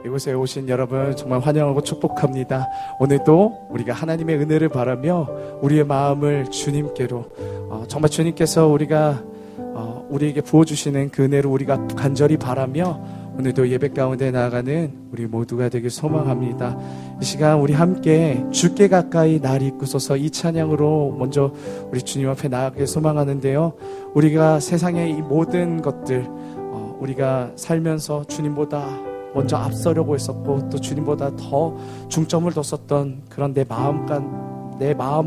이곳에 오신 여러분 정말 환영하고 축복합니다. 오늘도 우리가 하나님의 은혜를 바라며 우리의 마음을 주님께로 정말 주님께서 우리에게 부어주시는 그 은혜로 우리가 간절히 바라며 오늘도 예배 가운데 나아가는 우리 모두가 되길 소망합니다. 이 시간 우리 함께 주께 가까이 날 이끄소서 이 찬양으로 먼저 우리 주님 앞에 나아가길 소망하는데요. 우리가 세상의 이 모든 것들 우리가 살면서 주님보다 먼저 앞서려고 했었고 또 주님보다 더 중점을 뒀었던 그런 내 마음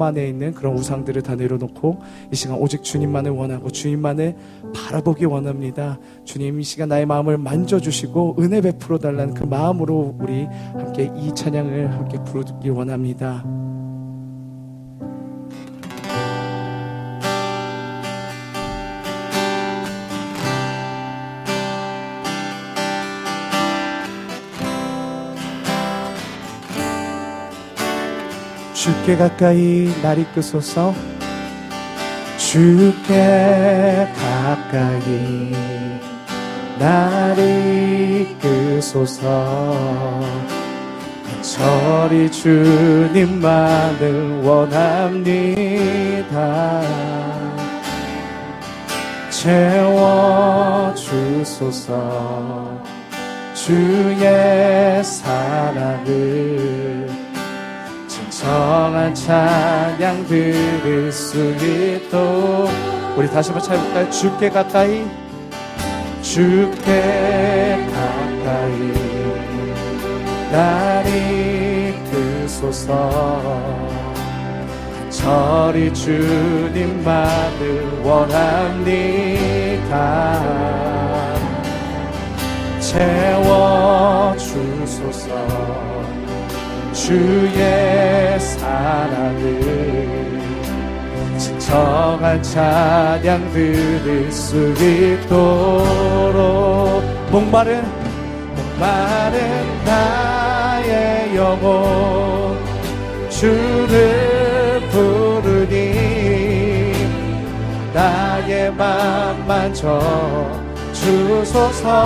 안에 있는 그런 우상들을 다 내려놓고 이 시간 오직 주님만을 원하고 주님만을 바라보기 원합니다. 주님 이 시간 나의 마음을 만져주시고 은혜 베풀어 달라는 그 마음으로 우리 함께 이 찬양을 함께 부르기 원합니다. 주께 가까이 날 이끄소서 주께 가까이 날 이끄소서 간절히 주님만을 원합니다. 채워주소서 주의 사랑을 정한 찬양 들을 수 있도록 우리 다시 한번 찾아볼까요? 주께 가까이 날 이끄소서 간절히 주님만을 원합니다. 채워주소서 주의 사랑을 진정한 찬양 들을 수 있도록 목마른 나의 영혼 주를 부르니 나의 맘 만져 주소서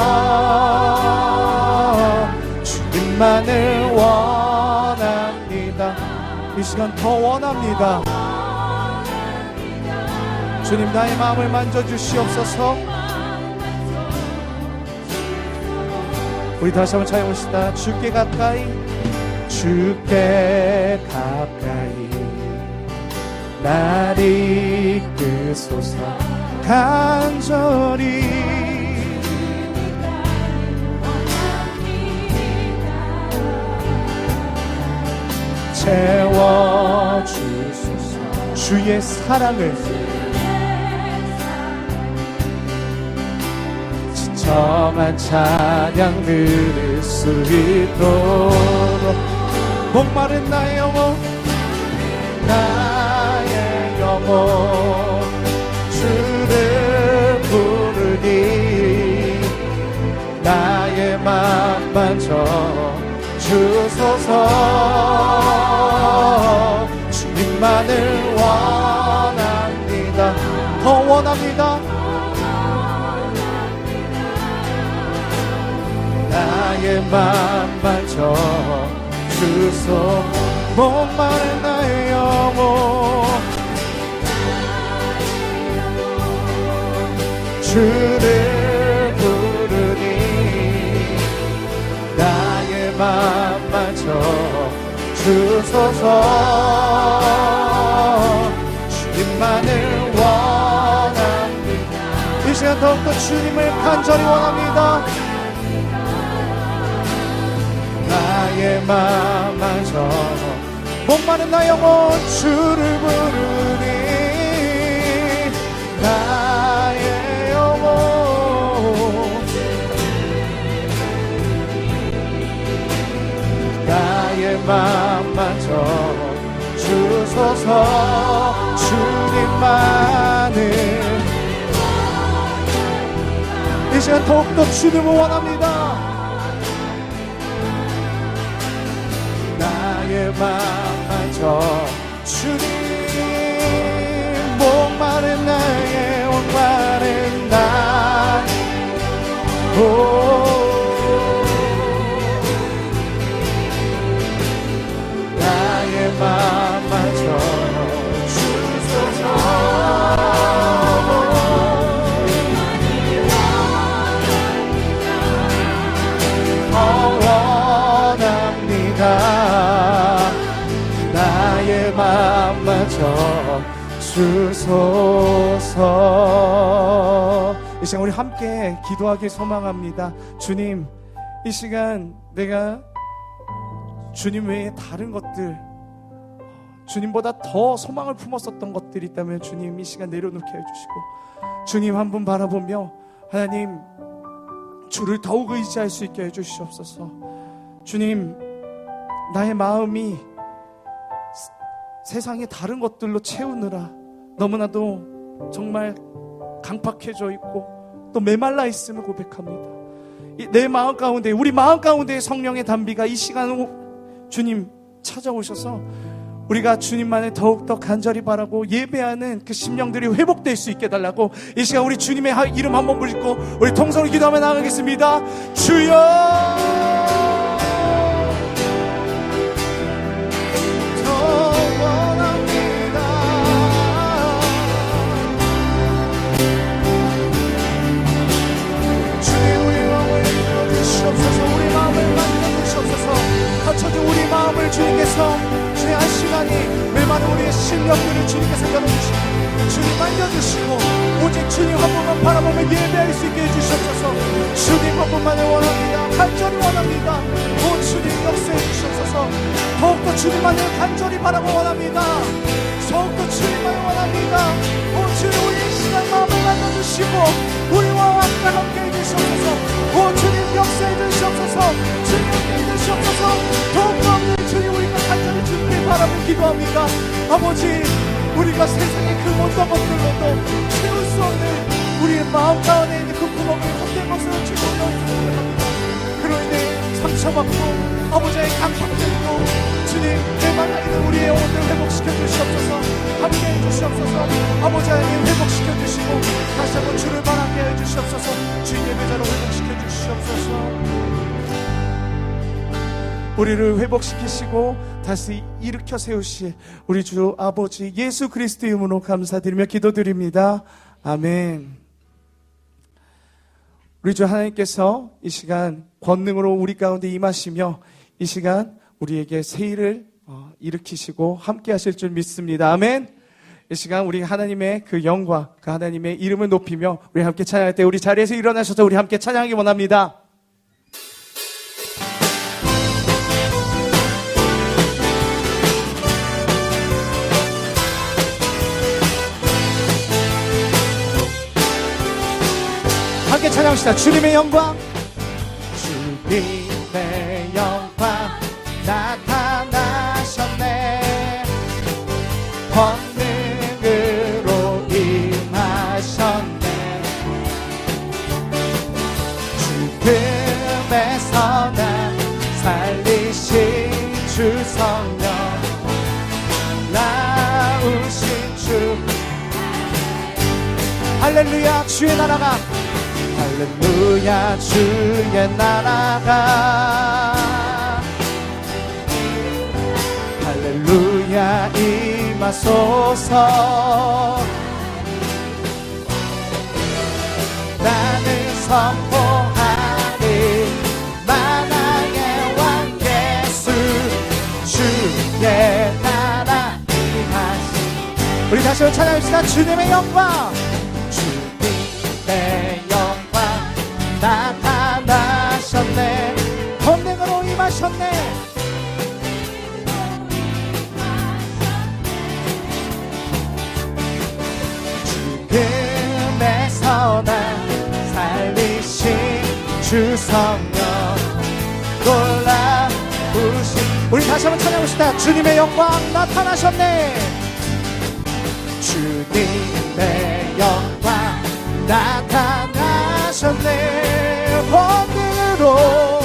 주님만을 원합니다. 이 시간 더 원합니다. 주님 나의 마음을 만져주시옵소서. 우리 다시 한번 찬양합시다. 주께 가까이 날 이끄소서 간절히 채워주소서 주의 사랑을 진정한 찬양 들을 수 있도록 목마른 나의 영혼 주를 부르니 나의 맘 만져 주소서 주님만을 원합니다. 더 원합니다. 나의 맘 만져 주소 목마른 나의 영혼 주를 부르니 나의 맘 만져 주소서 주님만을 원합니다. 이 시간 더욱더 주님을 간절히 원합니다. 나의 맘 만져 목마른 나의 영혼 주를 부르니 나의 영혼 나의 맘 만져 주소서 주님만을 이 시간 더욱더 주님을 원합니다. 나의 맘 만져 주님 목마른 나의 목마른 나 주소서. 이 시간 우리 함께 기도하길 소망합니다. 주님, 이 시간 내가 주님 외에 다른 것들, 주님보다 더 소망을 품었었던 것들이 있다면 주님 이 시간 내려놓게 해주시고, 주님 한 분 바라보며 하나님 주를 더욱 의지할 수 있게 해주시옵소서. 주님, 나의 마음이 세상의 다른 것들로 채우느라 너무나도 정말 강팍해져 있고 또 메말라 있음을 고백합니다. 내 마음 가운데, 우리 마음 가운데 성령의 단비가 이 시간 주님 찾아오셔서 우리가 주님만을 더욱더 간절히 바라고 예배하는 그 심령들이 회복될 수 있게 해달라고 이 시간 우리 주님의 이름 한번 부르고 우리 통성으로 기도하며 나가겠습니다. 주여, 우리 마음을 주님께서 주의 한 시간이 메마른 우리의 심령들을 주님께서 열어주시고 주님 만져주시고 오직 주님 한 분만 바라보며 예배할 수 있게 해주시옵소서. 주님 한 분만을 원합니다. 간절히 원합니다. 오 주님 역사해 주시옵소서. 더욱더 주님만을 간절히 바라고 원합니다. 더욱더 주님만을 원합니다. 오 주님 우리의 시간 마음을 만져주시고 우리와 함께 해주시옵소서. 오 주님 역사해 주시옵소서. 주님 믿으시옵소서. 더욱더 주님 우리가 간절히 주님을 바라며 기도합니다. 아버지, 우리가 세상의 그 모든 것들로도 채울 수 없는 우리의 마음 가운데 있는 그 구멍을 헛된 것으로 주님을 넣어주옵소서. 그로 인해 상처받고 아버지의 강팍들고 주님 내말라 있는 우리의 영혼을 회복시켜 주시옵소서. 함께해 주시옵소서. 아버지 하나님 회복시켜 주시고 다시 한번 주를 바라게 해 주시옵소서. 주의 예배자로 회복시켜 주시옵소서. 우리를 회복시키시고 다시 일으켜 세우실 우리 주 아버지 예수 그리스도의 이름으로 감사드리며 기도드립니다. 아멘. 우리 주 하나님께서 이 시간 권능으로 우리 가운데 임하시며 이 시간 우리에게 새 일을 일으키시고 함께 하실 줄 믿습니다. 아멘. 이 시간 우리 하나님의 그 영광, 그 하나님의 이름을 높이며 우리 함께 찬양할 때 우리 자리에서 일어나셔서 우리 함께 찬양하기 원합니다. 함께 찬양합시다. 주님의 영광, 주님의 영광 나타나셨네. 권능으로 임하셨네. 죽음에서 나 살리신 주 성령, 나으신 주. 할렐루야. 주의 나라가, 할렐루야. 주의 나라가, 할렐루야. 임하소서. 나는 선포하리 만왕의 왕 예수 주의 나라 임하시. 우리 다시 한번 찬양합시다. 주님의 영광, 주님의 영광 나타나셨네. 권능으로 임하셨네. 죽음에서 나 살리신 주 성령, 놀라우신. 우리 다시 한번 찬양합시다. 주님의 영광 나타나셨네. 주님의 영광 나타나셨네. 권능으로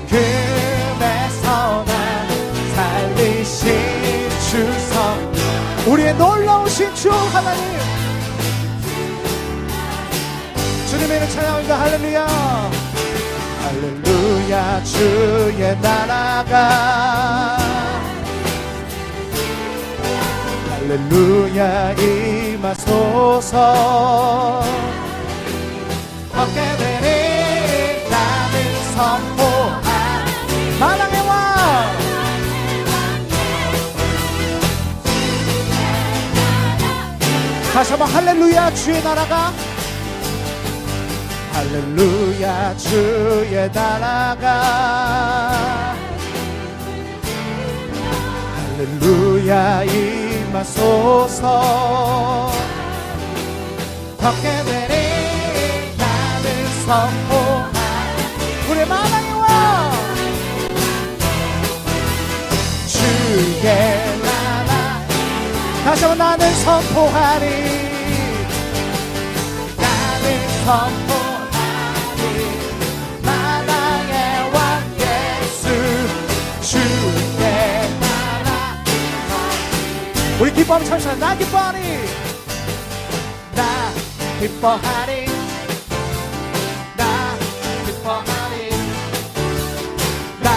죽음에서 나 살리신 주 성령, 우리의 놀라우신 주 하나님. 주님의 이름 찬양합니다. 할렐루야. 할렐루야. 주의 나라가, 할렐루야. 임하소서. 얻게 되니 나는 선포한 만왕의 다시 한번 할렐루야 주의 나라가 할렐루야 주의 나라가 할렐루야 임하소서 덮게 되니 나는 선포하리 우리 마당에 와 주의 나라 다시 한번 나는 선포하리 나는 선포하리 마당의 왕 예수 주의 나라 우리 기뻐하면 참시나 나 기뻐하리 나 기뻐하리 나 기뻐하리 나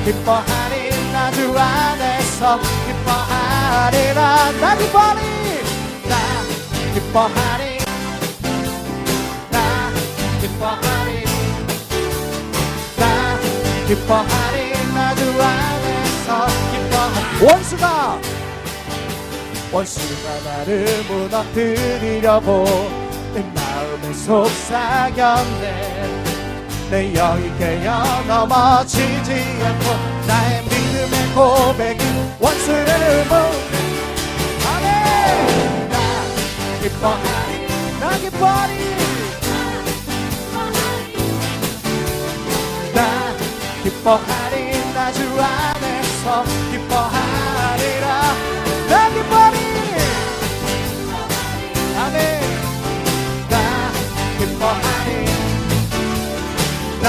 기뻐하리 나 주 안에서 기뻐하리라 나 기뻐하리 나 기뻐하리 나 기뻐하리 나 기뻐하리 나 주 안에서 기뻐하리 원수가 나를 무너뜨리려고 내 마음을 속삭였네 내 여기게여 넘어지지 않고 나의 믿음의 고백이 원수를 모으네 아멘 나 기뻐하리 나 기뻐하리 나 기뻐하리 나 주 안에서 기뻐하리라 나 기뻐하리 아멘 나 기뻐하리 나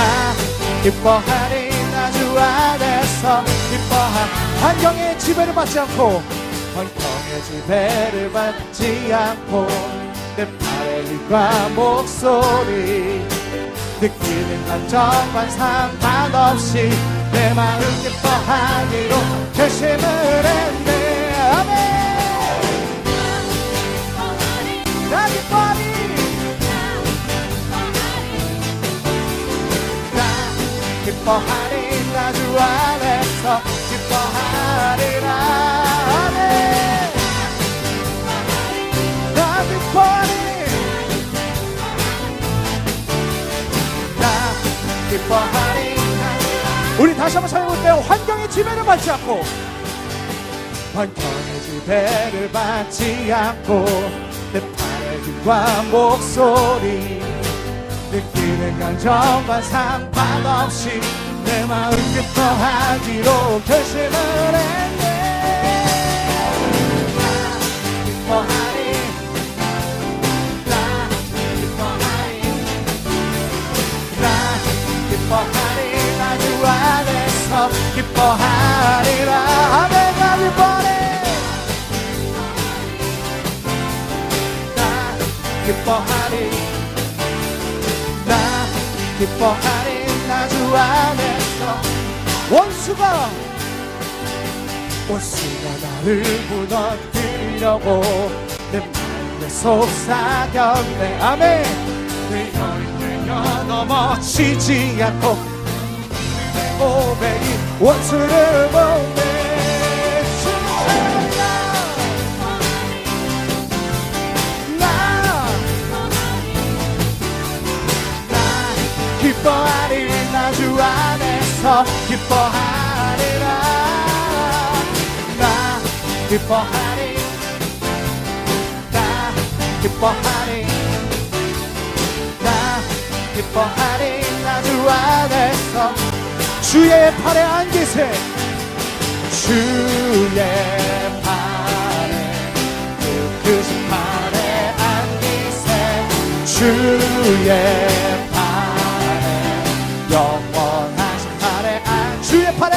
기뻐하리 나 주 안에서 기뻐하리 환경의 지배를 받지 않고 환경의 지배를 받지 않고 내 팔의 힘과 목소리 느끼는 감정과 상관없이 내 마음 기뻐하기로 결심을 했네 아멘 나 기뻐하리 나 기뻐하리 나 주 안에서 기뻐하리라 아멘 나 기뻐하리 나 기뻐하리 우리 다시 한번 찬양할게요. 환경의 지배를 받지 않고 환경의 지배를 받지 않고 내 팔의 힘과 목소리 느끼는 감정과 상관없이 내 마음 기뻐하기로 결심을 했네 나 기뻐하리 나 기뻐하리 나 기뻐하리 나 주 안에서 기뻐하리라 아멘 나 기뻐하리 나 기뻐하리 나 기뻐하리 나 주 안에서 원수가 나를 무너뜨리려고 내 마음에 속삭였네 아멘 내 혈이 넘어지지 않고 내 고백이 원수를 보내 기뻐하리 나 주 안에서 기뻐하리라 나 기뻐하리 나 기뻐하리 나 기뻐하리 나 주 안에서 주의 팔에 안기세 주의 팔에 그 크신 팔에 안기세 주의 영원하신 팔에 주의 팔에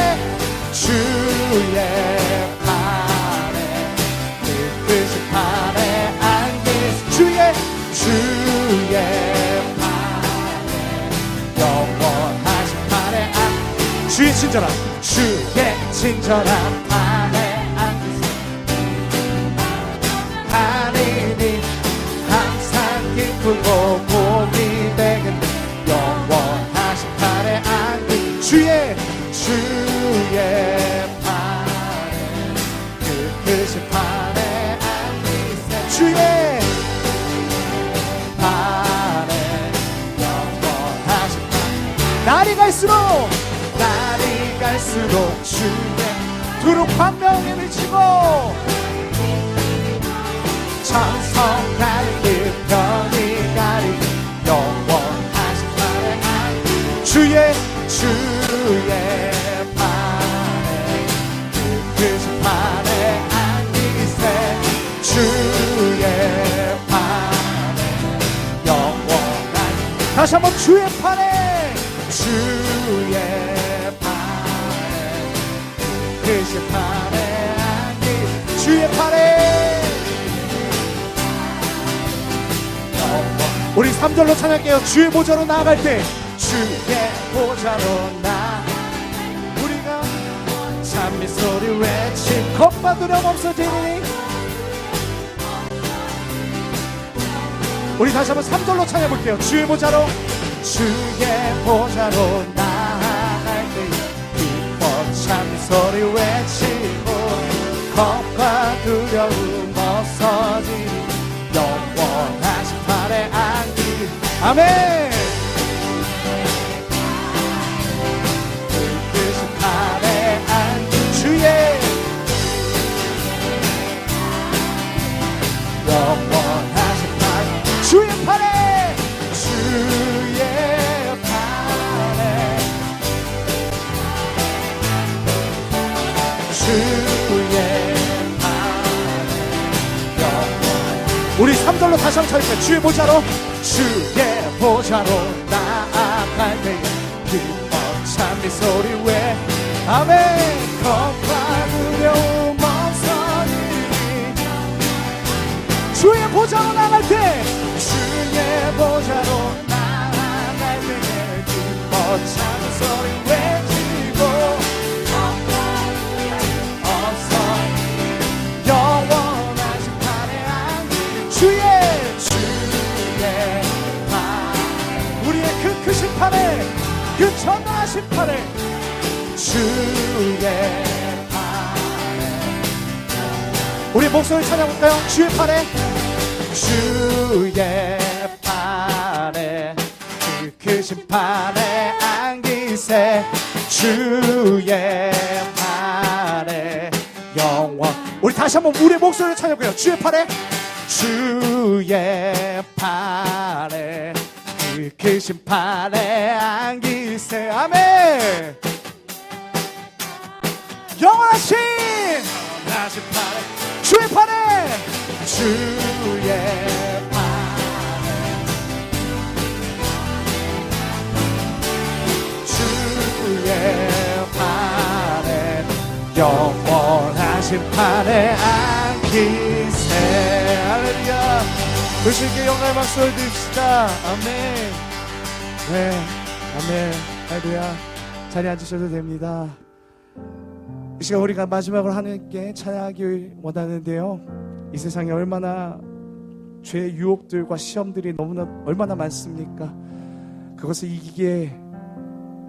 그 크신 팔에 안기세 주의 팔에 영원하신 팔에 주의 친절한 팔에 안기세 하느님 항상 기쁘고 복이 되는 영원하신 팔에 안기 주의 팔에 그 크신 팔에 안기세 주의 날이 갈수록 주의 두루 광명에 미치고 천성 가리기 편히 가리기 영원하신 팔에 안 주의 팔에 그 팔에 안기세 주의 팔에 영원한 다시 한번 주의 팔에 그 팔에 안기 주의 팔에 우리 3절로 찬양할게요. 주의 보좌로 나아갈 때 주의 보좌로 우리가 찬미 소리 외치 겁과 두려움 없어지니 우리 다시 한번 3절로 찬양해볼게요. 주의 보좌로 나아갈 때 기뻐 찬미 소리 외치고 겁과 두려움 없어지니 영원하신 팔에 안기 아멘. 그 팔에 안기 주의 영원하신 팔 주의 팔에 우리 3절로 다시 한번 차릴게요. 주의 보좌로 나아갈 때 기뻐 찬미 소리 왜 아멘. 겁과 두려움 없어지니 주의 보좌로 나아갈 때 기뻐 찬미 소리 외치고 겁과 두려움 없어지니 영원하신 팔에 안기 주의 팔 우리의 그 크신 팔에 그 전능하신 팔에 주의 팔에 우리 목소리 찾아볼까요? 주의 팔에 그 크신 팔에 안기세 주의 팔에 영원 우리 다시 한번 우리의 목소리를 찾아볼까요? 주의 팔에 그 크신 팔에 안기세 아멘. 영원하신 팔에 주의 팔에 영원하신 팔에 안기세 할렐루야. 그 주님께 영광의 박수를 드립시다. 아멘. 네, 아멘. 할렐루야. 자리에 앉으셔도 됩니다. 이 시간 우리가 마지막으로 하나님께 찬양하기 원하는데요, 이 세상에 얼마나 죄의 유혹들과 시험들이 너무나 얼마나 많습니까? 그것을 이기게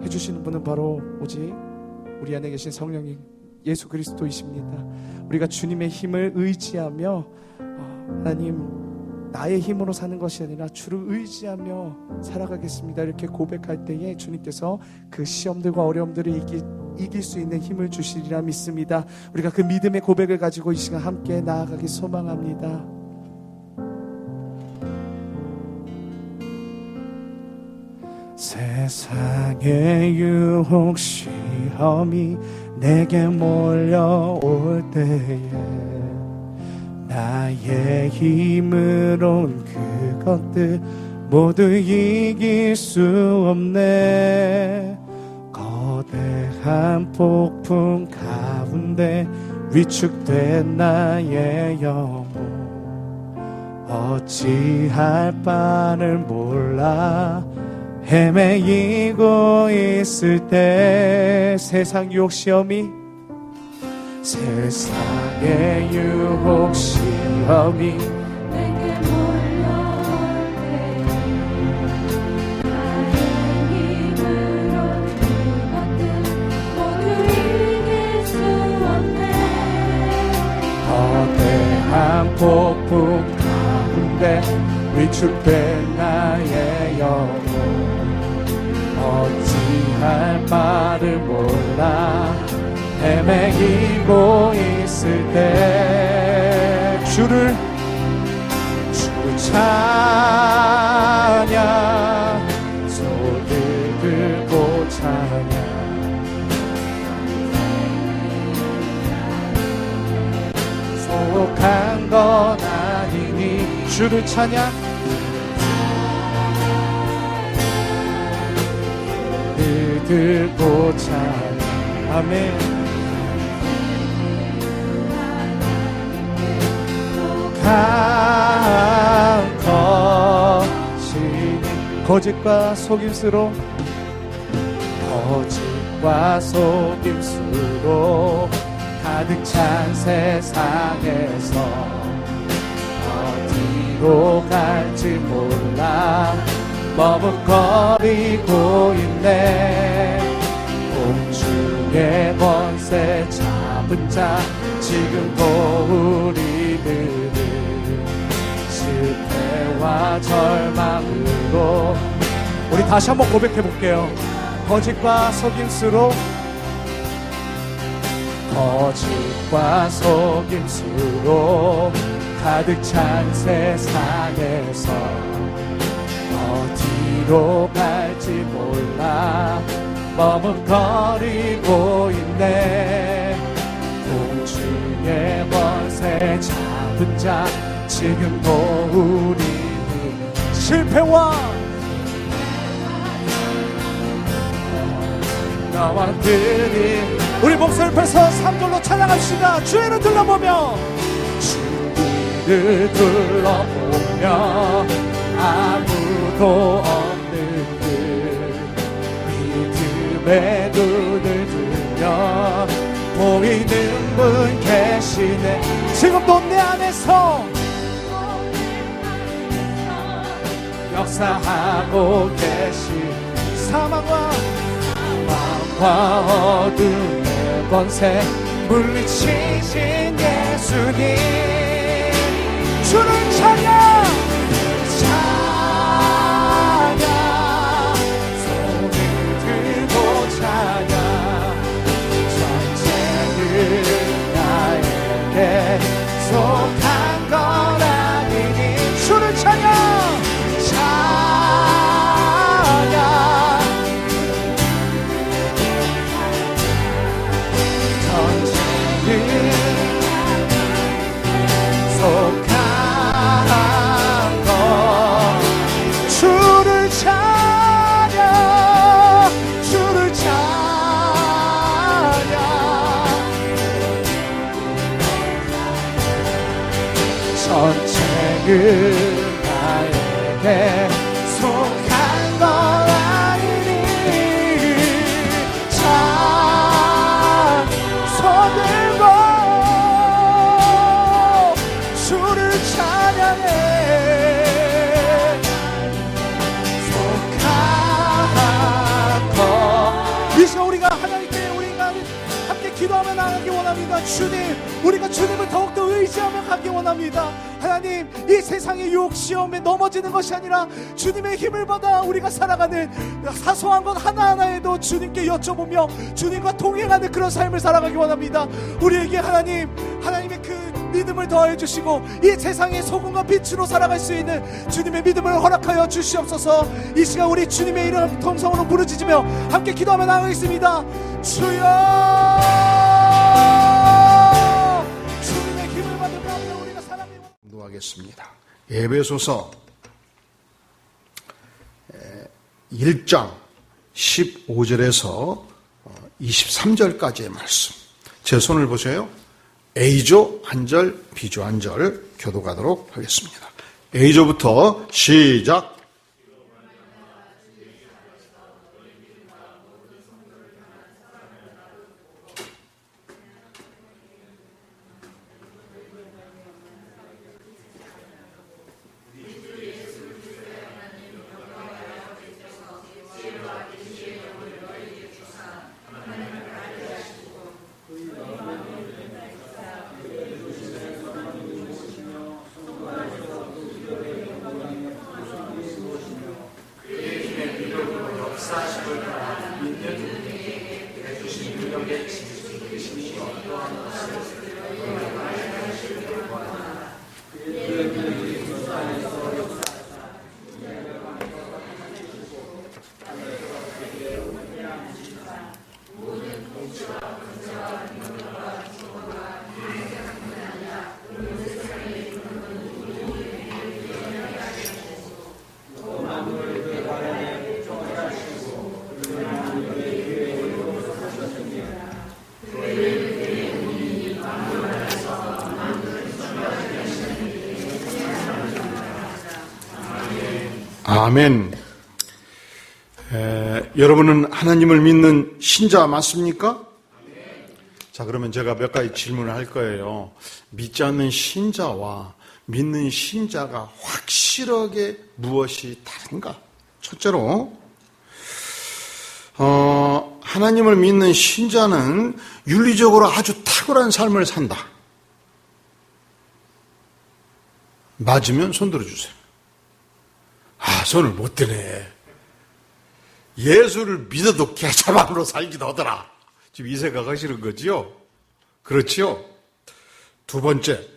해주시는 분은 바로 오직 우리 안에 계신 성령님 예수 그리스도이십니다. 우리가 주님의 힘을 의지하며 하나님 나의 힘으로 사는 것이 아니라 주를 의지하며 살아가겠습니다 이렇게 고백할 때에 주님께서 그 시험들과 어려움들을 이길 수 있는 힘을 주시리라 믿습니다. 우리가 그 믿음의 고백을 가지고 이 시간 함께 나아가기 소망합니다. 세상의 유혹 시험이 내게 몰려올 때에 나의 힘으론 그것들 모두 이길 수 없네. 거대한 폭풍 가운데 위축된 나의 영혼 어찌할 바를 몰라 헤매이고 있을 때 세상 유혹 시험이 세상의 유혹 시험이 내게 몰려올 때 나의 힘으로 그것들 모두 이길 수 없네. 거대한 폭풍 가운데 위축된 나의 영혼 어찌 어찌할 바를 몰라 헤매이고 있을 때 주를 찬양 손을 들고 찬양 속한 건 아니니 주를 찬양 들고 찬양 아멘 강 거신 거짓과 속임수로 가득 찬 세상에서 어디로 갈지 몰라 머뭇거리고 있네 공중의 권세 잡은 자 지금도 우리들은 실패와 절망으로 우리 다시 한번 고백해 볼게요. 거짓과 속임수로 가득 찬 세상에서 어디로 갈지 몰라 머뭇거리고 있네 공중의 권세 잡은 자 지금도 우리는 실패와 나와들이 우리 목소리를 펴서 3절로 찬양합시다. 주위를 둘러보며 주위를 둘러보며 아무도 없는 듯 믿음의 눈을 들며 보이는 분 계시네 지금도 내 안에서 역사하고 계신 사망과 어둠의 권세 물리치신 예수님 주를 찬양 손을 들고 찬양 전쟁은 나에게 속한 건 아니니 주를 찬양 전쟁은 나에게 속한 건 아니니 손들고 주를 찬양해 속한 것 이 시간 우리가 하나님께 우리가 함께 기도하며 나가기 원합니다. 주님 우리가 주님을 더욱더 의지하며 가기 원합니다. 하나님 이 세상의 유혹 시험에 넘어지는 것이 아니라 주님의 힘을 받아 우리가 살아가는 사소한 것 하나하나에도 주님께 여쭤보며 주님과 동행하는 그런 삶을 살아가기 원합니다. 우리에게 하나님의 그 믿음을 더해 주시고 이 세상의 소금과 빛으로 살아갈 수 있는 주님의 믿음을 허락하여 주시옵소서. 이 시간 우리 주님의 이름 통성으로 부르짖으며 함께 기도하며 나가겠습니다. 주여 하겠습니다. 에베소서 1장 15절에서 23절까지의 말씀 제 손을 보세요. A조 한 절, B조 한 절 교도가도록 하겠습니다. A조부터 시작. 아멘. 여러분은 하나님을 믿는 신자 맞습니까? 자, 그러면 제가 몇 가지 질문을 할 거예요. 믿지 않는 신자와 믿는 신자가 확실하게 무엇이 다른가? 첫째로, 하나님을 믿는 신자는 윤리적으로 아주 탁월한 삶을 산다. 맞으면 손 들어주세요. 아, 손을 못 드네. 예수를 믿어도 개차반으로 살기도 하더라. 지금 이 생각하시는 거지요? 그렇지요? 두 번째,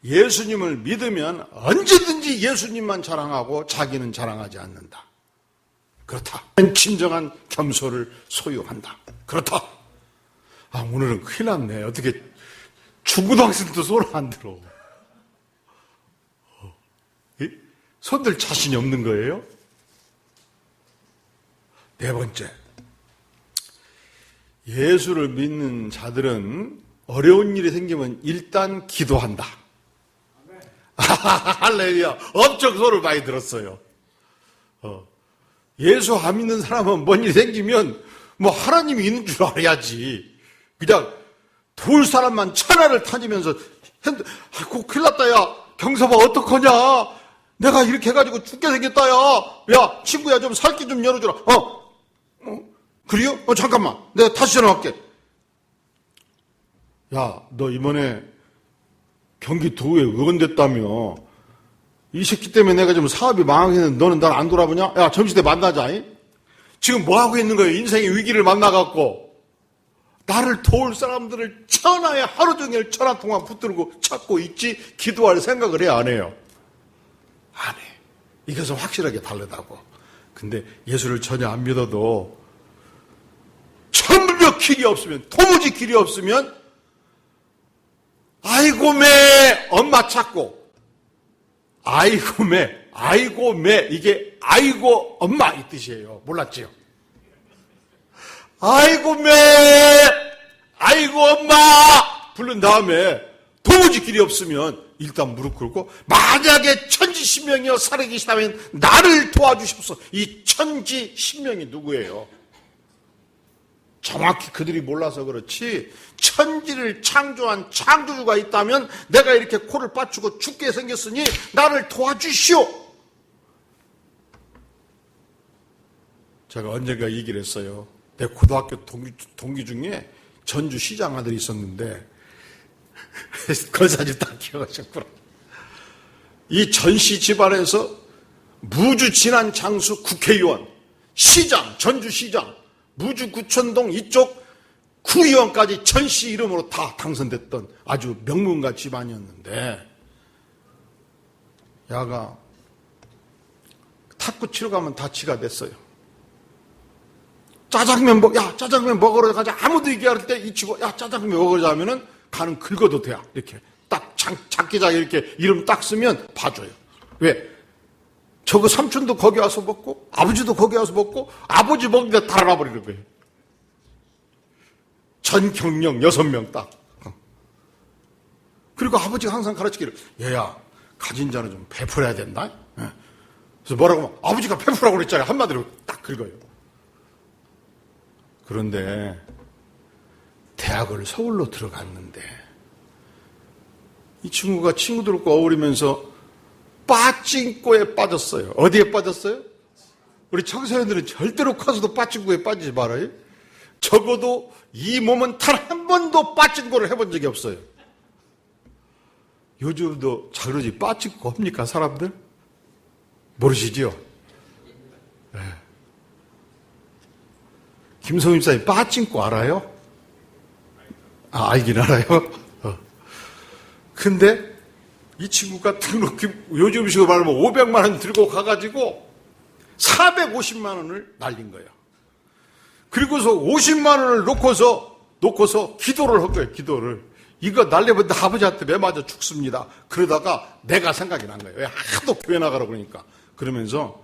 예수님을 믿으면 언제든지 예수님만 자랑하고 자기는 자랑하지 않는다. 그렇다. 진정한 겸손을 소유한다. 그렇다. 아, 오늘은 큰일 났네. 어떻게 중고등학생도 손을 안 들어. 손들 자신이 없는 거예요? 네 번째, 예수를 믿는 자들은 어려운 일이 생기면 일단 기도한다. 할렐루야. 엄청 소를 많이 들었어요. 예수 안 믿는 사람은 뭔 일이 생기면 뭐 하나님이 있는 줄 알아야지. 그냥 도울 사람만 천하를 타지면서 아이고 큰일 났다 야 경섭아 어떡하냐. 내가 이렇게 해가지고 죽게 생겼다 야 친구야 좀 살기 좀 열어주라. 그래요? 잠깐만 내가 다시 전화할게. 야 너 이번에 경기도에 의원 됐다며. 이 새끼 때문에 내가 지금 사업이 망하겠는데 너는 날 안 돌아보냐? 야 점심때 만나자. 지금 뭐하고 있는 거예요? 인생의 위기를 만나갖고 나를 도울 사람들을 천하에 하루 종일 전화 통화 붙들고 찾고 있지 기도할 생각을 해야 안 해요? 안 해. 이것은 확실하게 다르다고. 근데 예수를 전혀 안 믿어도 전혀 길이 없으면 도무지 길이 없으면 아이고 매 엄마 찾고 아이고 매 이게 아이고 엄마 이 뜻이에요. 몰랐지요? 아이고 매 아이고 엄마 부른 다음에 도무지 길이 없으면 일단 무릎 꿇고 만약에 천지신명이여 살아계시다면 나를 도와주십시오. 이 천지신명이 누구예요? 정확히 그들이 몰라서 그렇지 천지를 창조한 창조주가 있다면 내가 이렇게 코를 빠추고 죽게 생겼으니 나를 도와주시오. 제가 언젠가 얘기를 했어요. 내 고등학교 동기 중에 전주시장 아들이 있었는데 건사님 다 기억하셨구나. 이 전시 집안에서 무주 진안 장수 국회의원, 시장, 전주시장, 무주구천동 이쪽 구의원까지 전시 이름으로 다 당선됐던 아주 명문가 집안이었는데 야가 탁구 치러 가면 다치가 됐어요. 짜장면 먹으러 가자. 아무도 얘기할 때 이치고 야 짜장면 먹으러 가면은 가는 긁어도 돼야 이렇게 딱 장기자기 이렇게 이름 딱 쓰면 봐줘요. 왜? 저거 삼촌도 거기 와서 먹고 아버지도 거기 와서 먹고 아버지 먹는데 다 알아버리는 거예요. 전 경력 6명 딱. 그리고 아버지가 항상 가르치기를 얘야 가진 자는 좀 베풀어야 된다. 그래서 뭐라고 하면 아버지가 베풀라고 그랬잖아요. 한마디로 딱 긁어요. 그런데 대학을 서울로 들어갔는데 이 친구가 친구들과 어울리면서 빠찡꼬에 빠졌어요. 어디에 빠졌어요? 우리 청소년들은 절대로 커서도 빠찡꼬에 빠지지 말아요. 적어도 이 몸은 단 한 번도 빠찡꼬를 해본 적이 없어요. 요즘도 자그러지 빠찡꼬 합니까 사람들? 모르시지요? 네. 김성임 사님 빠찡꼬 알아요? 알긴 알아요. 근데 이 친구가 등록금 요즘식으로 말하면 500만 원 들고 가가지고 450만 원을 날린 거예요. 그리고서 50만 원을 놓고서 기도를 한 거예요. 기도를. 이거 날려면 아버지한테 매 맞아 죽습니다. 그러다가 내가 생각이 난 거예요. 하도 교회 나가라고 그러니까. 그러면서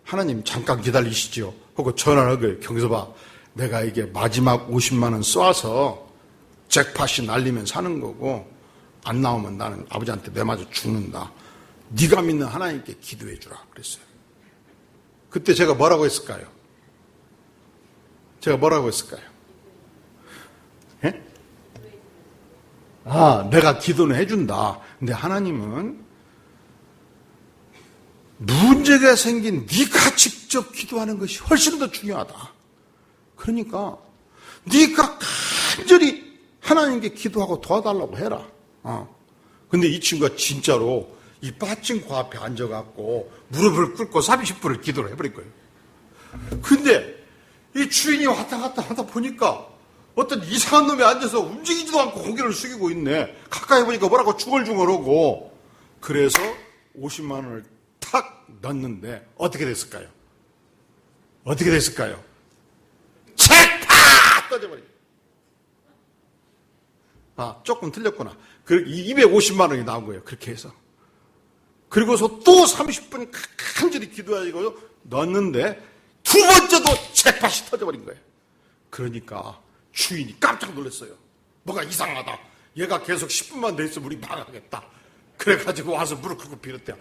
하나님 잠깐 기다리시죠 하고 전화를 한 거예요. 경서봐 내가 이게 마지막 50만 원 쏴서 잭팟이 날리면 사는 거고 안 나오면 나는 아버지한테 매 맞아 죽는다. 네가 믿는 하나님께 기도해 주라 그랬어요. 그때 제가 뭐라고 했을까요? 제가 뭐라고 했을까요? 예? 내가 기도는 해준다. 근데 하나님은 문제가 생긴 네가 직접 기도하는 것이 훨씬 더 중요하다. 그러니까 네가 간절히 하나님께 기도하고 도와달라고 해라. 근데 이 친구가 진짜로 이 빠친코 앞에 앉아갖고 무릎을 꿇고 30분을 기도를 해버린 거예요. 근데 이 주인이 왔다 갔다 하다 보니까 어떤 이상한 놈이 앉아서 움직이지도 않고 고개를 숙이고 있네. 가까이 보니까 뭐라고 중얼중얼하고. 그래서 50만 원을 탁 넣었는데 어떻게 됐을까요? 어떻게 됐을까요? 책팍 떠져버린 거예요. 조금 틀렸구나. 250만 원이 나온 거예요. 그렇게 해서. 그리고서 또 30분 간절히 기도하고 넣었는데 두 번째도 잭팟이 터져버린 거예요. 그러니까 주인이 깜짝 놀랐어요. 뭐가 이상하다. 얘가 계속 10분만 더 있으면 우리 망하겠다. 그래가지고 와서 무릎 꿇고 빌었대요.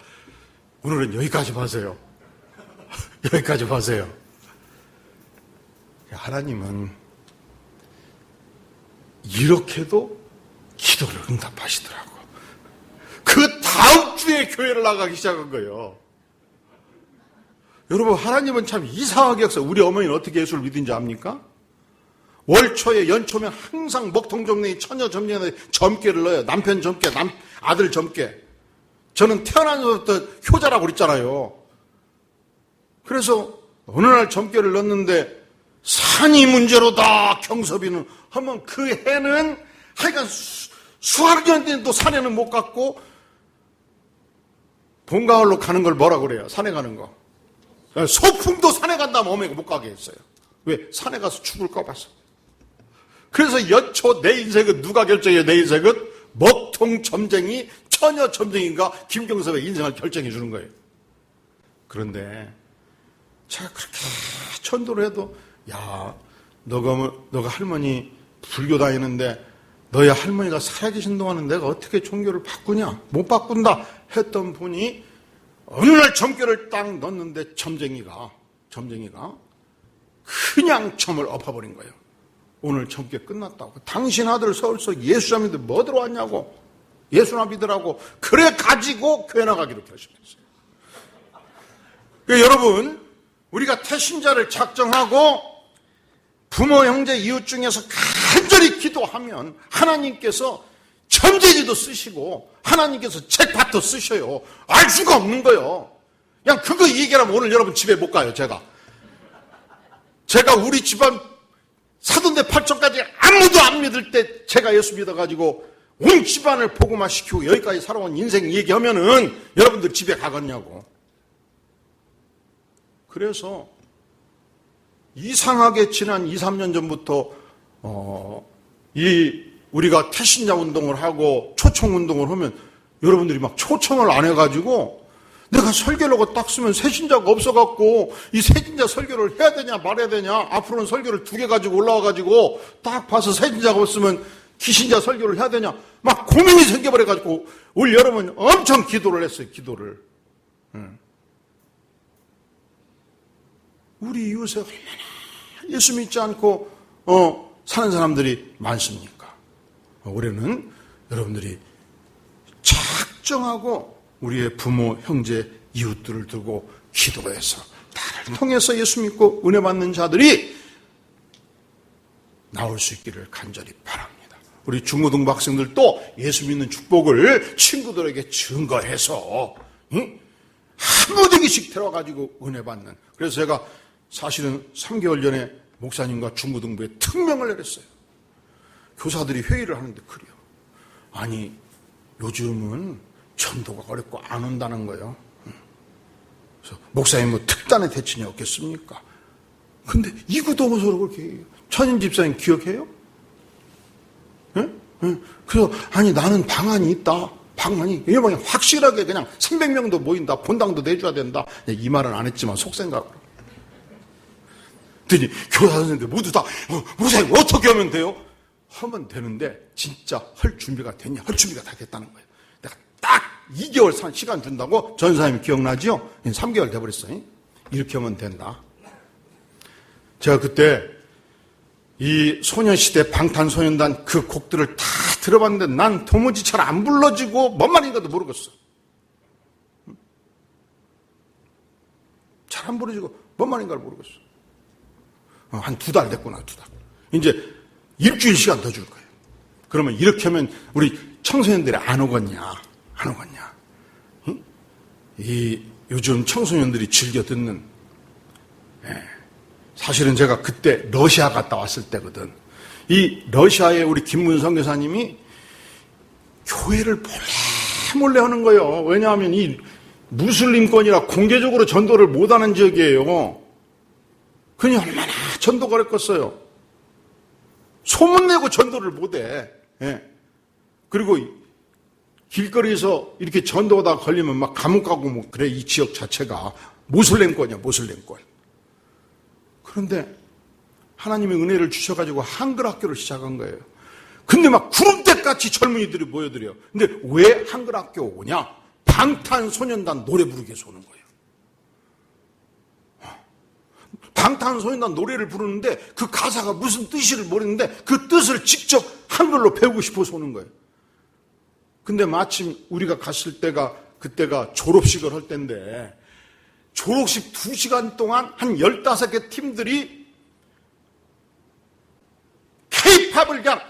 오늘은 여기까지 마세요. 여기까지 마세요. 하나님은 이렇게도 기도를 응답하시더라고. 그 다음 주에 교회를 나가기 시작한 거예요. 여러분, 하나님은 참 이상하게 역사. 우리 어머니는 어떻게 예수를 믿은지 압니까? 월초에 연초면 항상 먹통 점례, 처녀 점례에 점괘를 넣어요. 남편 점괘, 아들 점괘. 저는 태어나서부터 효자라고 그랬잖아요. 그래서 어느 날 점괘를 넣었는데 산이 문제로다. 경섭이는 하면 그 해는 하여간 수학년 때도 산에는 못 갔고 봄가을로 가는 걸 뭐라 그래요? 산에 가는 거. 소풍도 산에 간다면 어머니가 못 가게 했어요. 왜? 산에 가서 죽을까 봐서. 그래서 연초 내 인생은 누가 결정해요? 내 인생은 먹통 점쟁이, 처녀 점쟁이인가 김경섭의 인생을 결정해 주는 거예요. 그런데 제가 그렇게 천도를 해도 야, 너가 할머니 불교 다니는데 너희 할머니가 살아계신 동안은 내가 어떻게 종교를 바꾸냐? 못 바꾼다 했던 분이 어느 날 점괘를 딱 넣었는데 점쟁이가 그냥 점을 엎어버린 거예요. 오늘 점괘 끝났다고. 당신 아들 서울서 예수님인데 뭐 들어왔냐고. 예수나 믿으라고. 그래 가지고 교회 나가기로 결심했어요. 그러니까 여러분, 우리가 태신자를 작정하고 부모, 형제, 이웃 중에서 간절히 기도하면 하나님께서 점쟁이도 쓰시고 하나님께서 책밭도 쓰셔요. 알 수가 없는 거예요. 그냥 그거 얘기하면 오늘 여러분 집에 못 가요. 제가 우리 집안 사돈대 팔촌까지 아무도 안 믿을 때 제가 예수 믿어가지고 온 집안을 복음화 시키고 여기까지 살아온 인생 얘기하면은 여러분들 집에 가겠냐고. 그래서 이상하게 지난 2, 3년 전부터 우리가 태신자 운동을 하고 초청 운동을 하면 여러분들이 막 초청을 안 해가지고 내가 설교를 하고 딱 쓰면 새신자가 없어갖고 이 새신자 설교를 해야 되냐 말아야 되냐 앞으로는 설교를 2개 가지고 올라와가지고 딱 봐서 새신자가 없으면 기신자 설교를 해야 되냐 막 고민이 생겨버려가지고 올 여름은 엄청 기도를 했어요. 기도를. 우리 이웃에 얼마나 예수 믿지 않고 사는 사람들이 많습니까? 올해는 여러분들이 작정하고 우리의 부모, 형제, 이웃들을 두고 기도해서 나를 통해서 예수 믿고 은혜 받는 자들이 나올 수 있기를 간절히 바랍니다. 우리 중고등부 학생들도 예수 믿는 축복을 친구들에게 증거해서 한두 개씩 데려가지고 은혜 받는. 그래서 제가 사실은 3개월 전에 목사님과 중고등부에 특명을 내렸어요. 교사들이 회의를 하는데 그래요. 아니 요즘은 전도가 어렵고 안 온다는 거예요. 그래서 목사님 뭐 특단의 대책이 없겠습니까? 근데 이구동서로 그렇게 얘기해요. 천인 집사님 기억해요? 예? 그래서 아니 나는 방안이 있다. 방안이 이번에 확실하게 그냥 300명도 모인다. 본당도 내줘야 된다. 이 말은 안 했지만 속생각으로. 그랬더니 교사 선생님들 모두 다 목사님 어떻게 하면 돼요? 하면 되는데 진짜 할 준비가 됐냐? 할 준비가 다 됐다는 거예요. 내가 딱 2개월 시간 준다고 전사님이 기억나죠? 3개월 돼버렸어요. 이렇게 하면 된다. 제가 그때 이 소녀시대 방탄소년단 그 곡들을 다 들어봤는데 난 도무지 잘 안 불러지고 뭔 말인가도 모르겠어. 잘 안 부러지고 뭔 말인가를 모르겠어. 한 2달 됐구나, 2달. 이제 일주일 시간 더 줄 거예요. 그러면 이렇게 하면 우리 청소년들이 안 오겠냐? 안 오겠냐? 응? 이 요즘 청소년들이 즐겨 듣는, 사실은 제가 그때 러시아 갔다 왔을 때거든. 이 러시아에 우리 김문성 교사님이 교회를 몰래 하는 거예요. 왜냐하면 이 무슬림권이라 공개적으로 전도를 못하는 지역이에요. 그니 얼마나 전도가 어렵겠어요. 소문내고 전도를 못해. 그리고 길거리에서 이렇게 전도하다 걸리면 막 감옥 가고 뭐 그래. 이 지역 자체가 모슬렘권이야, 모슬렘권. 그런데 하나님의 은혜를 주셔가지고 한글 학교를 시작한 거예요. 근데 막 구름대같이 젊은이들이 모여들어요. 근데 왜 한글 학교 오냐? 방탄소년단 노래 부르기 위해서 오는 거예요. 방탄소년단 노래를 부르는데 그 가사가 무슨 뜻인지를 모르는데 그 뜻을 직접 한글로 배우고 싶어서 오는 거예요. 근데 마침 우리가 갔을 때가 그때가 졸업식을 할 때인데 졸업식 2시간 동안 한 15개 팀들이 K-팝을 그냥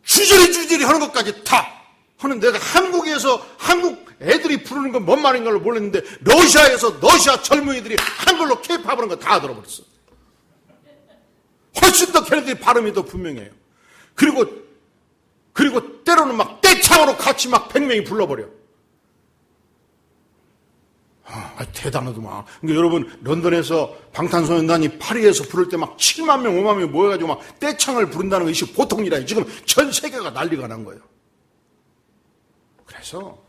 주저리 하는 것까지 다 하는 내가 한국에서 한국 애들이 부르는 건 뭔 말인가를 몰랐는데 러시아에서 러시아 젊은이들이 한글로 K-팝 하는 거 다 들어버렸어. 훨씬 더 걔네들이 발음이 더 분명해요. 그리고 때로는 막 떼창으로 같이 막 100명이 불러버려. 대단하더만. 그러니까 여러분, 런던에서 방탄소년단이 파리에서 부를 때 막 7만 명, 5만 명이 모여가지고 막 떼창을 부른다는 것이 보통 일이 아니에요. 지금 전 세계가 난리가 난 거예요. 그래서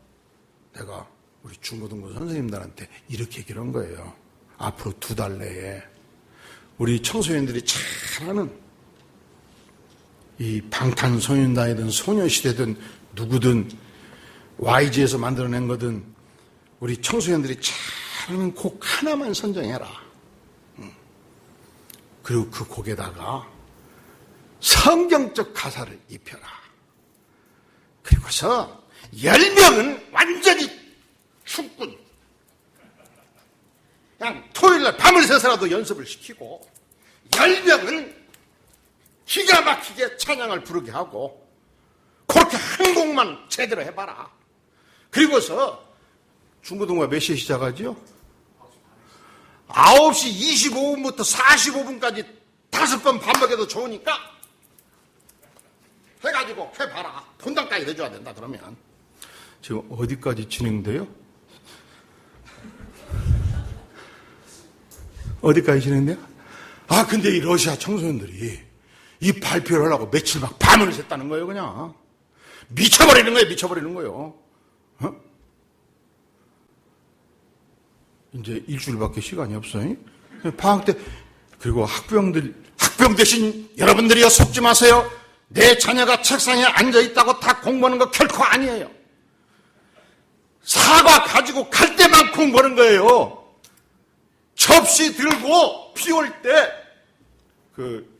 내가 우리 중고등부 선생님들한테 이렇게 얘기를 한 거예요. 앞으로 2달 내에 우리 청소년들이 잘하는 이 방탄소년단이든 소녀시대든 누구든 YG에서 만들어낸 거든 우리 청소년들이 잘하는 곡 하나만 선정해라. 그리고 그 곡에다가 성경적 가사를 입혀라. 그리고서 10명은 완전히 축군. 그냥 토요일날 밤을 새서라도 연습을 시키고 10명은 기가 막히게 찬양을 부르게 하고 그렇게 한 곡만 제대로 해봐라. 그리고서 중고등부가 몇 시에 시작하죠? 9시 25분부터 45분까지 5번 반복해도 좋으니까 해가지고 해봐라. 본당까지 내줘야 된다. 그러면 지금 어디까지 진행돼요? 어디까지 진행돼요? 근데 이 러시아 청소년들이 이 발표를 하려고 며칠 막 밤을 샜다는 거예요. 그냥 미쳐버리는 거예요. 미쳐버리는 거예요. 이제 일주일밖에 시간이 없어요. 방학 때. 그리고 학병 대신 여러분들이요, 속지 마세요. 내 자녀가 책상에 앉아있다고 다 공부하는 거 결코 아니에요. 사과 가지고 갈 때만 공부하는 거예요. 접시 들고 비 올 때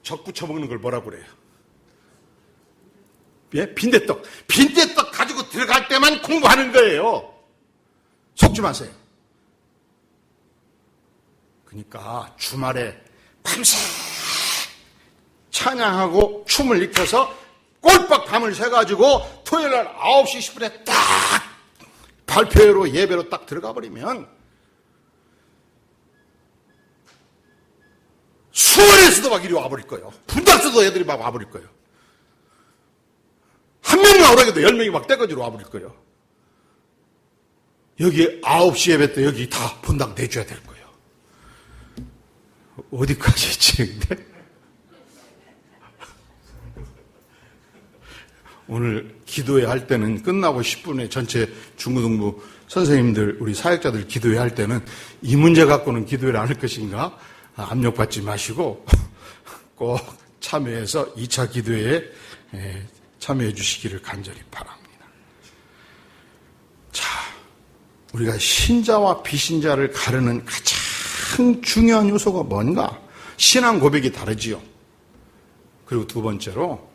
적 부쳐 먹는 걸 뭐라고 그래요? 예? 빈대떡 가지고 들어갈 때만 공부하는 거예요. 속지 마세요. 그러니까 주말에 밤새 찬양하고 춤을 익혀서 꼴박 밤을 새가지고 토요일날 9시 10분에 딱 발표회로 예배로 딱 들어가 버리면 수원에서도 막 이리 와버릴 거예요. 분당에서도 애들이 막 와버릴 거예요. 한 명만 오라고 해도 10명이 막 떼거지로 와버릴 거예요. 여기 9시 예배 때 여기 다 분당 내줘야 될 거예요. 어디까지 진행돼? 오늘 기도회 할 때는 끝나고 10분에 전체 중고등부 선생님들, 우리 사역자들 기도회 할 때는 이 문제 갖고는 기도회를 안 할 것인가? 압력받지 마시고 꼭 참여해서 2차 기도회에 참여해 주시기를 간절히 바랍니다. 자, 우리가 신자와 비신자를 가르는 가장 가장 중요한 요소가 뭔가? 신앙 고백이 다르지요. 그리고 두 번째로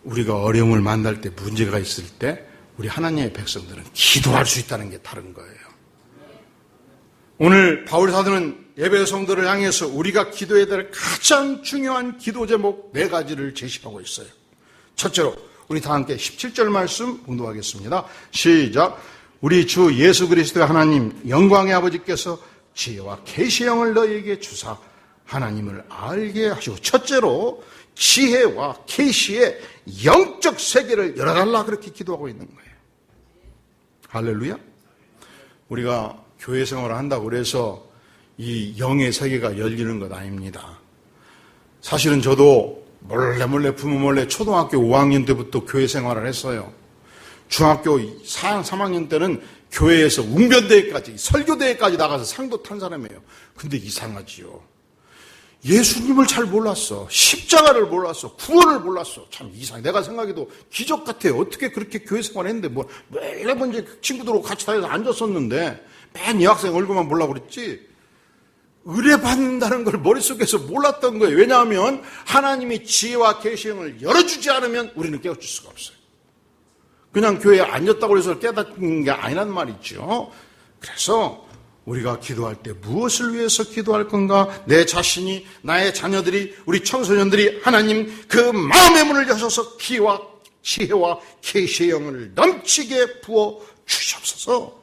우리가 어려움을 만날 때, 문제가 있을 때 우리 하나님의 백성들은 기도할 수 있다는 게 다른 거예요. 오늘 바울 사도는 예배 성도를 향해서 우리가 기도해야 될 가장 중요한 기도 제목 4가지를 제시하고 있어요. 첫째로 우리 다 함께 17절 말씀 봉독하겠습니다. 시작. 우리 주 예수 그리스도의 하나님 영광의 아버지께서 지혜와 계시의 영을 너희에게 주사 하나님을 알게 하시고, 첫째로 지혜와 계시의 영적 세계를 열어달라, 그렇게 기도하고 있는 거예요. 할렐루야. 우리가 교회 생활을 한다고 그래서 이 영의 세계가 열리는 것 아닙니다. 사실은 저도 몰래 부모 몰래 초등학교 5학년 때부터 교회 생활을 했어요. 중학교 3학년 때는 교회에서 웅변대회까지, 설교대회까지 나가서 상도 탄 사람이에요. 근데 이상하지요. 예수님을 잘 몰랐어. 십자가를 몰랐어. 구원을 몰랐어. 참 이상해. 내가 생각해도 기적 같아요. 어떻게 그렇게 교회 생활을 했는데, 매번 이제 친구들하고 같이 다녀서 앉았었는데, 맨 여학생 얼굴만 보려고 그랬지, 의뢰받는다는 걸 머릿속에서 몰랐던 거예요. 왜냐하면 하나님이 지혜와 계시의 영을 열어주지 않으면 우리는 깨우칠 수가 없어요. 그냥 교회에 앉았다고 해서 깨닫는 게 아니란 말이죠. 그래서 우리가 기도할 때 무엇을 위해서 기도할 건가? 내 자신이, 나의 자녀들이, 우리 청소년들이 하나님 그 마음의 문을 여셔서 기와 지혜와 계시의 영을 넘치게 부어 주시옵소서.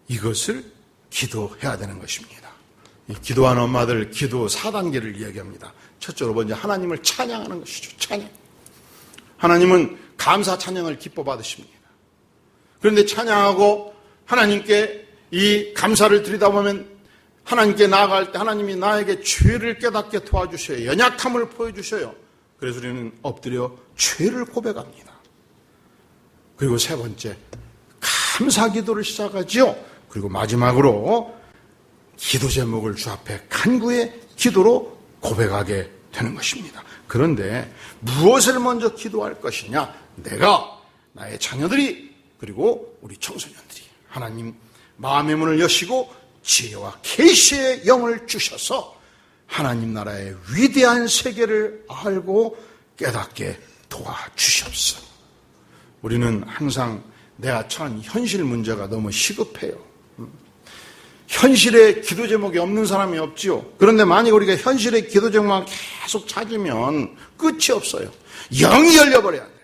이것을 기도해야 되는 것입니다. 이 기도하는 엄마들 기도 4단계를 이야기합니다. 첫째로 먼저 하나님을 찬양하는 것이죠. 찬양. 하나님은 감사 찬양을 기뻐 받으십니다. 그런데 찬양하고 하나님께 이 감사를 드리다 보면 하나님께 나아갈 때 하나님이 나에게 죄를 깨닫게 도와주셔요. 연약함을 보여주셔요. 그래서 우리는 엎드려 죄를 고백합니다. 그리고 세 번째, 감사 기도를 시작하지요. 그리고 마지막으로 기도 제목을 주 앞에 간구의 기도로 고백하게 되는 것입니다. 그런데 무엇을 먼저 기도할 것이냐? 내가, 나의 자녀들이, 그리고 우리 청소년들이 하나님 마음의 문을 여시고 지혜와 계시의 영을 주셔서 하나님 나라의 위대한 세계를 알고 깨닫게 도와주시옵소서. 우리는 항상 내가 처한 현실 문제가 너무 시급해요. 현실에 기도 제목이 없는 사람이 없지요. 그런데 만약 우리가 현실의 기도 제목만 계속 찾으면 끝이 없어요. 영이 열려버려야 돼.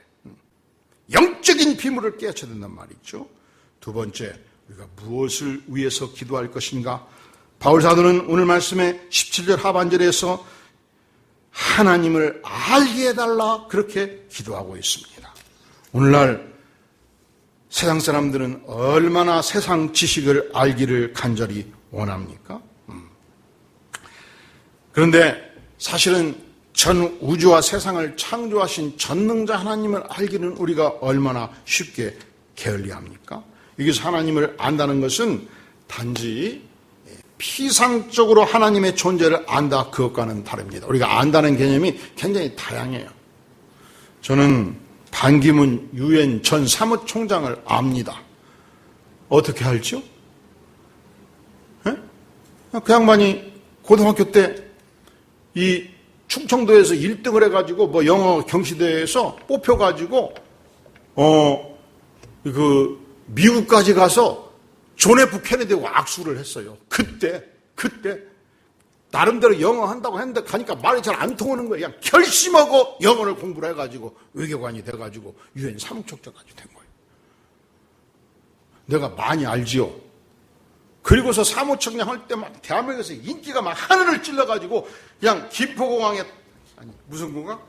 영적인 비밀을 깨닫혀야 된단 말이죠. 두 번째, 우리가 무엇을 위해서 기도할 것인가? 바울 사도는 오늘 말씀의 17절 하반절에서 하나님을 알게 해달라, 그렇게 기도하고 있습니다. 오늘날 세상 사람들은 얼마나 세상 지식을 알기를 간절히 원합니까? 그런데 사실은 전 우주와 세상을 창조하신 전능자 하나님을 알기는 우리가 얼마나 쉽게 게을리합니까? 여기서 하나님을 안다는 것은 단지 피상적으로 하나님의 존재를 안다, 그것과는 다릅니다. 우리가 안다는 개념이 굉장히 다양해요. 저는 반기문 유엔 전 사무총장을 압니다. 어떻게 알죠? 네? 그 양반이 고등학교 때 이 충청도에서 1등을 해가지고 뭐 영어 경시대회에서 뽑혀가지고 미국까지 가서 존 F 케네디하고 악수를 했어요. 그때 나름대로 영어 한다고 했는데 가니까 말이 잘 안 통하는 거예요. 그냥 결심하고 영어를 공부를 해가지고 외교관이 돼가지고 유엔 사무총장까지 된 거예요. 내가 많이 알지요. 그리고서 사무총장 할 때 막 대한민국에서 인기가 막 하늘을 찔러가지고 그냥 김포공항에, 아니 무슨 공항?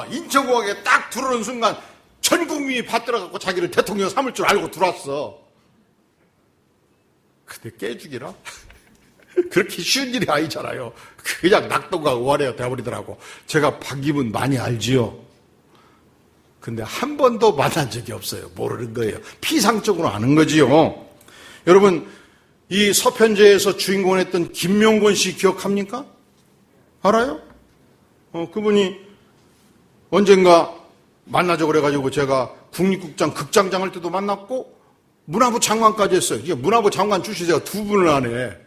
인천공항에 딱 들어오는 순간 전 국민이 받들어갖고 자기를 대통령 삼을 줄 알고 들어왔어. 근데 깨주기라? 그렇게 쉬운 일이 아니잖아요. 그냥 낙동과 의활해야 돼버리더라고. 제가 반기문 많이 알지요. 근데 한 번도 만난 적이 없어요. 모르는 거예요. 피상적으로 아는 거지요. 여러분, 이 서편제에서 주인공을 했던 김명곤 씨 기억합니까? 알아요? 그분이 언젠가 만나자고 그래가지고 제가 국립극장 극장장 할 때도 만났고 문화부 장관까지 했어요. 이게 문화부 장관 출신자가 두 분을 하네.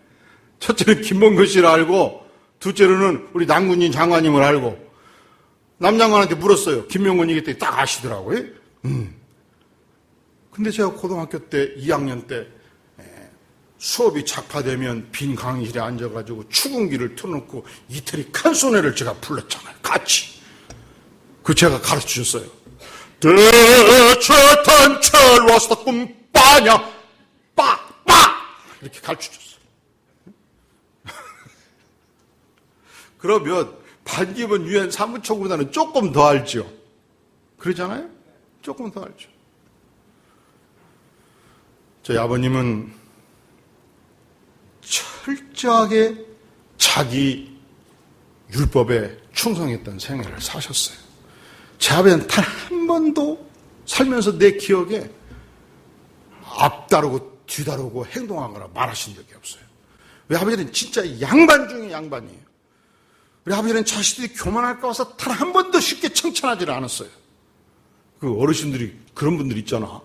첫째는 김봉근 씨를 알고, 둘째로는 우리 남군인 장관님을 알고, 남 장관한테 물었어요. 김명곤 얘기 때 딱 아시더라고요. 근데 제가 고등학교 때 2학년 때 수업이 작파되면 빈 강의실에 앉아가지고 추궁기를 틀어놓고 이태리 칸소네를 제가 불렀잖아요. 같이. 그 제가 가르쳐 주셨어요. 대체탄철 와서 꿈빠냐 빡빡 이렇게 가르쳐 줬어요. 그러면 반기문 유엔 사무총보다는 조금 더 알죠. 그러잖아요? 조금 더 알죠. 저희 아버님은 철저하게 자기 율법에 충성했던 생애를 사셨어요. 제 아버지는 단 한 번도 살면서 내 기억에 앞다르고 뒤다르고 행동하거나 말하신 적이 없어요. 우리 아버지는 진짜 양반 중에 양반이에요. 우리 아버지는 자식들이 교만할까 봐서 단 한 번도 쉽게 칭찬하지를 않았어요. 그 어르신들이 그런 분들 있잖아.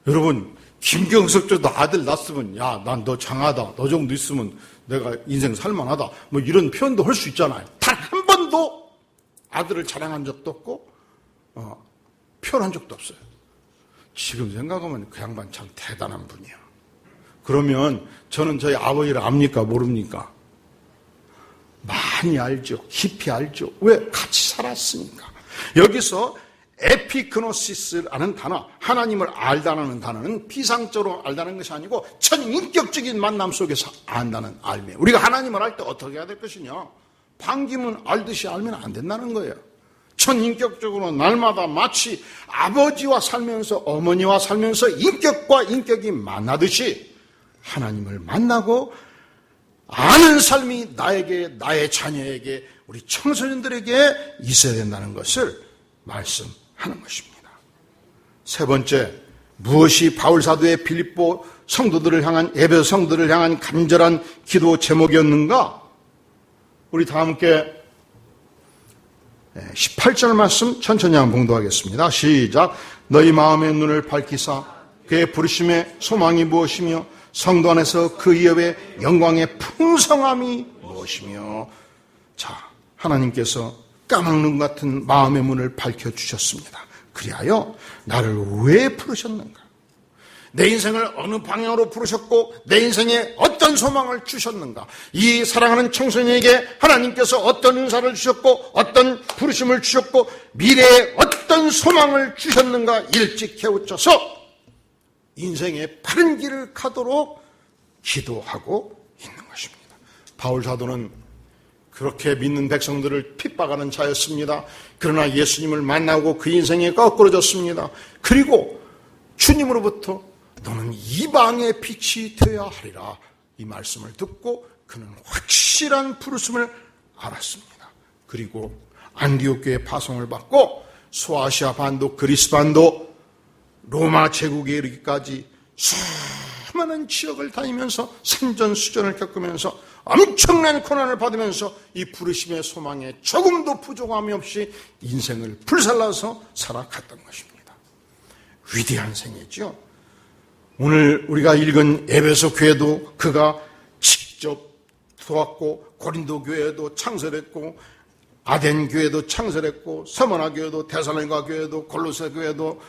여러분 김경석 저도 아들 낳았으면 야, 난 너 장하다. 너 정도 있으면 내가 인생 살만하다. 뭐 이런 표현도 할 수 있잖아요. 단 한 번도 아들을 자랑한 적도 없고 표현한 적도 없어요. 지금 생각하면 그 양반 참 대단한 분이야. 그러면 저는 저희 아버지를 압니까 모릅니까? 많이 알죠. 깊이 알죠. 왜? 같이 살았으니까. 여기서 에피그노시스라는 단어, 하나님을 알다는 단어는 피상적으로 알다는 것이 아니고 천인격적인 만남 속에서 안다는 알매. 우리가 하나님을 알 때 어떻게 해야 될 것이냐? 반기문 알듯이 알면 안 된다는 거예요. 천인격적으로 날마다 마치 아버지와 살면서 어머니와 살면서 인격과 인격이 만나듯이 하나님을 만나고 아는 삶이 나에게, 나의 자녀에게, 우리 청소년들에게 있어야 된다는 것을 말씀하는 것입니다. 세 번째, 무엇이 바울사도의 빌립보 성도들을 향한, 에베소 성도들을 향한 간절한 기도 제목이었는가? 우리 다 함께 18절 말씀 천천히 한번 봉독하겠습니다. 시작. 너희 마음의 눈을 밝히사 그의 부르심의 소망이 무엇이며 성도 안에서 그 이업의 영광의 풍성함이 무엇이며. 자, 하나님께서 까막눈 같은 마음의 문을 밝혀주셨습니다. 그리하여 나를 왜 부르셨는가? 내 인생을 어느 방향으로 부르셨고 내 인생에 어떤 소망을 주셨는가? 이 사랑하는 청소년에게 하나님께서 어떤 은사를 주셨고 어떤 부르심을 주셨고 미래에 어떤 소망을 주셨는가? 일찍 깨우쳐서 인생의 바른 길을 가도록 기도하고 있는 것입니다. 바울 사도는 그렇게 믿는 백성들을 핍박하는 자였습니다. 그러나 예수님을 만나고 그 인생이 거꾸로졌습니다. 그리고 주님으로부터 너는 이방의 빛이 되어야 하리라 이 말씀을 듣고 그는 확실한 부르심을 알았습니다. 그리고 안디옥 교회 파송을 받고 소아시아 반도, 그리스 반도, 로마 제국에 이르기까지 수많은 지역을 다니면서 산전수전을 겪으면서 엄청난 고난을 받으면서 이 부르심의 소망에 조금도 부족함이 없이 인생을 불살라서 살아갔던 것입니다. 위대한 생애죠. 오늘 우리가 읽은 에베소 교회도 그가 직접 도왔고 고린도 교회도 창설했고 아덴 교회도 창설했고 서머나 교회도 데살로니가 교회도 골로새 교회도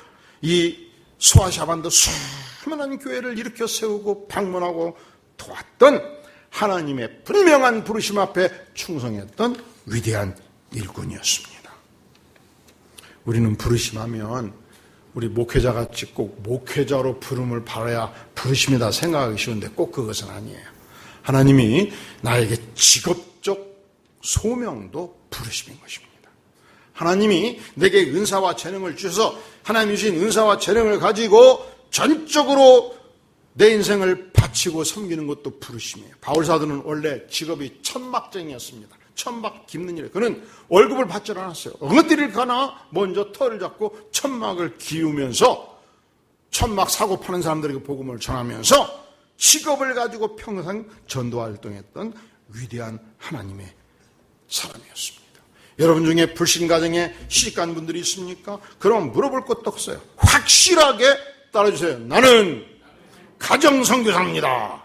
이 소아시아 반도 수많은 교회를 일으켜 세우고 방문하고 도왔던 하나님의 분명한 부르심 앞에 충성했던 위대한 일꾼이었습니다. 우리는 부르심하면 우리 목회자같이 꼭 목회자로 부름을 받아야 부르심이다 생각하기 쉬운데 꼭 그것은 아니에요. 하나님이 나에게 직업적 소명도 부르심인 것입니다. 하나님이 내게 은사와 재능을 주셔서 하나님 주신 은사와 재능을 가지고 전적으로 내 인생을 바치고 섬기는 것도 부르심이에요. 바울사도는 원래 직업이 천막쟁이였습니다. 천막 깁는 일. 그는 월급을 받지 않았어요. 어디를 가나 먼저 털을 잡고 천막을 기우면서 천막 사고 파는 사람들에게 복음을 전하면서 직업을 가지고 평생 전도 활동했던 위대한 하나님의 사람이었습니다. 여러분 중에 불신가정에 시집간 분들이 있습니까? 그럼 물어볼 것도 없어요. 확실하게 따라주세요. 나는 가정선교사입니다.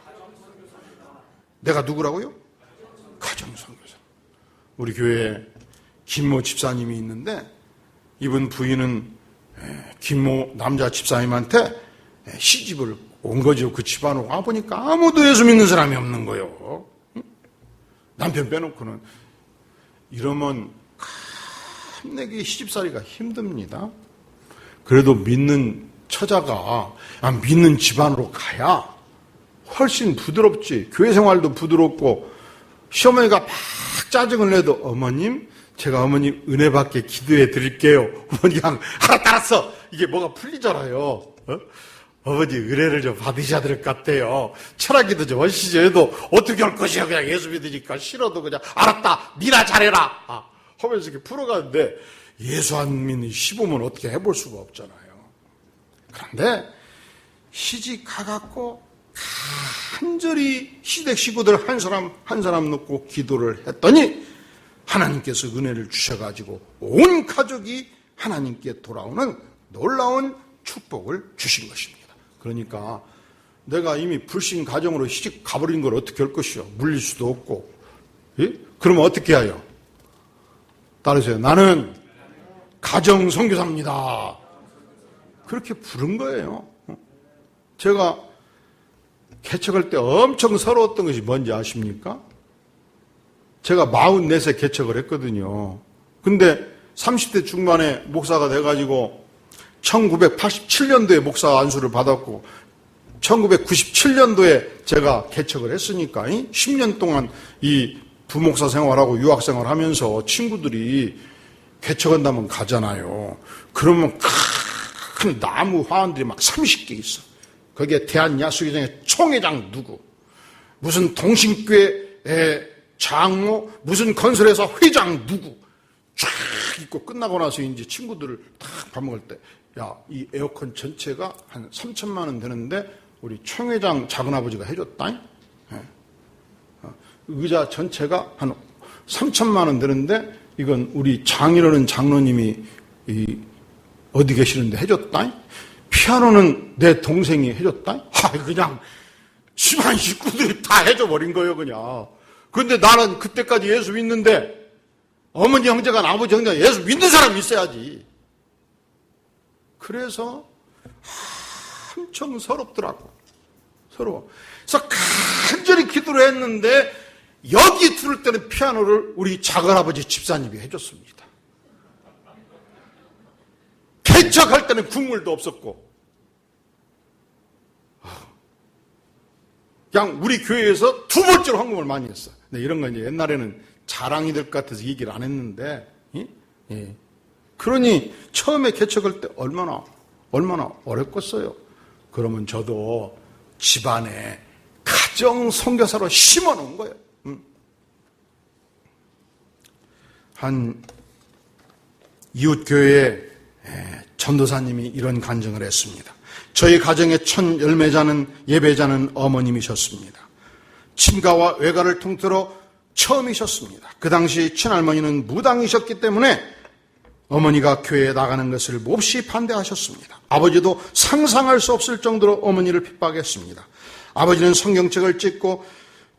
내가 누구라고요? 가정선교사. 우리 교회에 김모 집사님이 있는데 이분 부인은 김모 남자 집사님한테 시집을 온 거죠. 그 집안으로 와보니까 아무도 예수 믿는 사람이 없는 거예요. 남편 빼놓고는. 이러면 내게 시집살이가 힘듭니다. 그래도 믿는 처자가 믿는 집안으로 가야 훨씬 부드럽지. 교회 생활도 부드럽고 시어머니가 막 짜증을 내도 어머님 제가 어머님 은혜 받게 기도해 드릴게요. 어머니가 알았어. 이게 뭐가 풀리잖아요. 어머니 은혜를 좀 받으셔야 될 것 같아요. 철학기도 좀 하시죠. 해도 어떻게 할 것이야. 그냥 예수 믿으니까 싫어도 그냥 알았다. 니나 잘해라. 하면서 이렇게 풀어가는데 예수 안 믿는 시부모는 어떻게 해볼 수가 없잖아요. 그런데 시집 가갖고 간절히 시댁 식구들 한 사람 놓고 기도를 했더니 하나님께서 은혜를 주셔가지고 온 가족이 하나님께 돌아오는 놀라운 축복을 주신 것입니다. 그러니까 내가 이미 불신 가정으로 시집 가버린 걸 어떻게 할 것이요? 물릴 수도 없고. 예? 그러면 어떻게 해요? 따르세요. 나는 가정 선교사입니다. 그렇게 부른 거예요. 제가 개척할 때 엄청 서러웠던 것이 뭔지 아십니까? 제가 44세 개척을 했거든요. 근데 30대 중반에 목사가 돼가지고 1987년도에 목사 안수를 받았고 1997년도에 제가 개척을 했으니까 10년 동안 이 부목사 생활하고 유학 생활하면서 친구들이 개척한다면 가잖아요. 그러면 큰 나무 화환들이 막 30개 있어. 거기에 대한야수교장의 총회장 누구, 무슨 동신교회 장로, 무슨 건설회사 회장 누구 쫙 있고 끝나고 나서 이제 친구들을 딱 밥 먹을 때, 야, 이 에어컨 전체가 한 3천만 원 되는데 우리 총회장 작은아버지가 해줬다. 의자 전체가 한 3천만 원 되는데 이건 우리 장이라는 장로님이 어디 계시는데 해줬다. 피아노는 내 동생이 해줬다. 그냥 집안 식구들이 다 해줘버린 거예요, 그냥. 그런데 나는 그때까지 예수 믿는데 어머니 형제가 아버지 형제가 예수 믿는 사람이 있어야지. 그래서 엄청 서럽더라고. 서러워. 그래서 간절히 기도를 했는데 여기 들을 때는 피아노를 우리 작은아버지 집사님이 해줬습니다. 개척할 때는 국물도 없었고 그냥 우리 교회에서 두 번째로 헌금을 많이 했어. 근데 이런 건 이제 옛날에는 자랑이 될 것 같아서 얘기를 안 했는데, 예. 그러니 처음에 개척할 때 얼마나 어렵겠어요. 그러면 저도 집안에 가정 선교사로 심어 놓은 거예요. 한 이웃교회에 전도사님이 이런 간증을 했습니다. 저희 가정의 첫 예배자는 어머님이셨습니다. 친가와 외가를 통틀어 처음이셨습니다. 그 당시 친할머니는 무당이셨기 때문에 어머니가 교회에 나가는 것을 몹시 반대하셨습니다. 아버지도 상상할 수 없을 정도로 어머니를 핍박했습니다. 아버지는 성경책을 찍고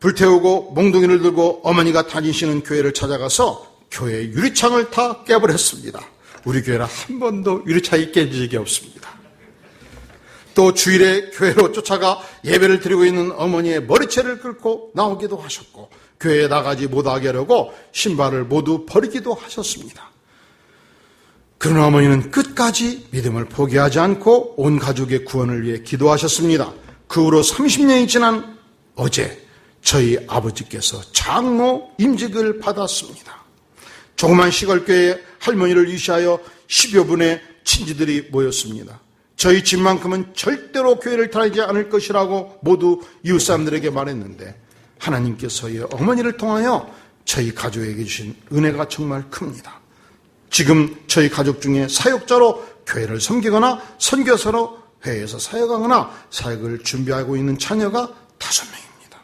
불태우고 몽둥이를 들고 어머니가 다니시는 교회를 찾아가서 교회 유리창을 다 깨버렸습니다. 우리 교회는 한 번도 유리창이 깨진 적이 없습니다. 또 주일에 교회로 쫓아가 예배를 드리고 있는 어머니의 머리채를 끌고 나오기도 하셨고 교회에 나가지 못하게 하려고 신발을 모두 버리기도 하셨습니다. 그러나 어머니는 끝까지 믿음을 포기하지 않고 온 가족의 구원을 위해 기도하셨습니다. 그 후로 30년이 지난 어제 저희 아버지께서 장로 임직을 받았습니다. 조그만 시골교회에 할머니를 위시하여 10여 분의 친지들이 모였습니다. 저희 집만큼은 절대로 교회를 다니지 않을 것이라고 모두 이웃 사람들에게 말했는데 하나님께서의 어머니를 통하여 저희 가족에게 주신 은혜가 정말 큽니다. 지금 저희 가족 중에 사역자로 교회를 섬기거나 선교사로 회에서 사역하거나 사역을 준비하고 있는 자녀가 5명입니다.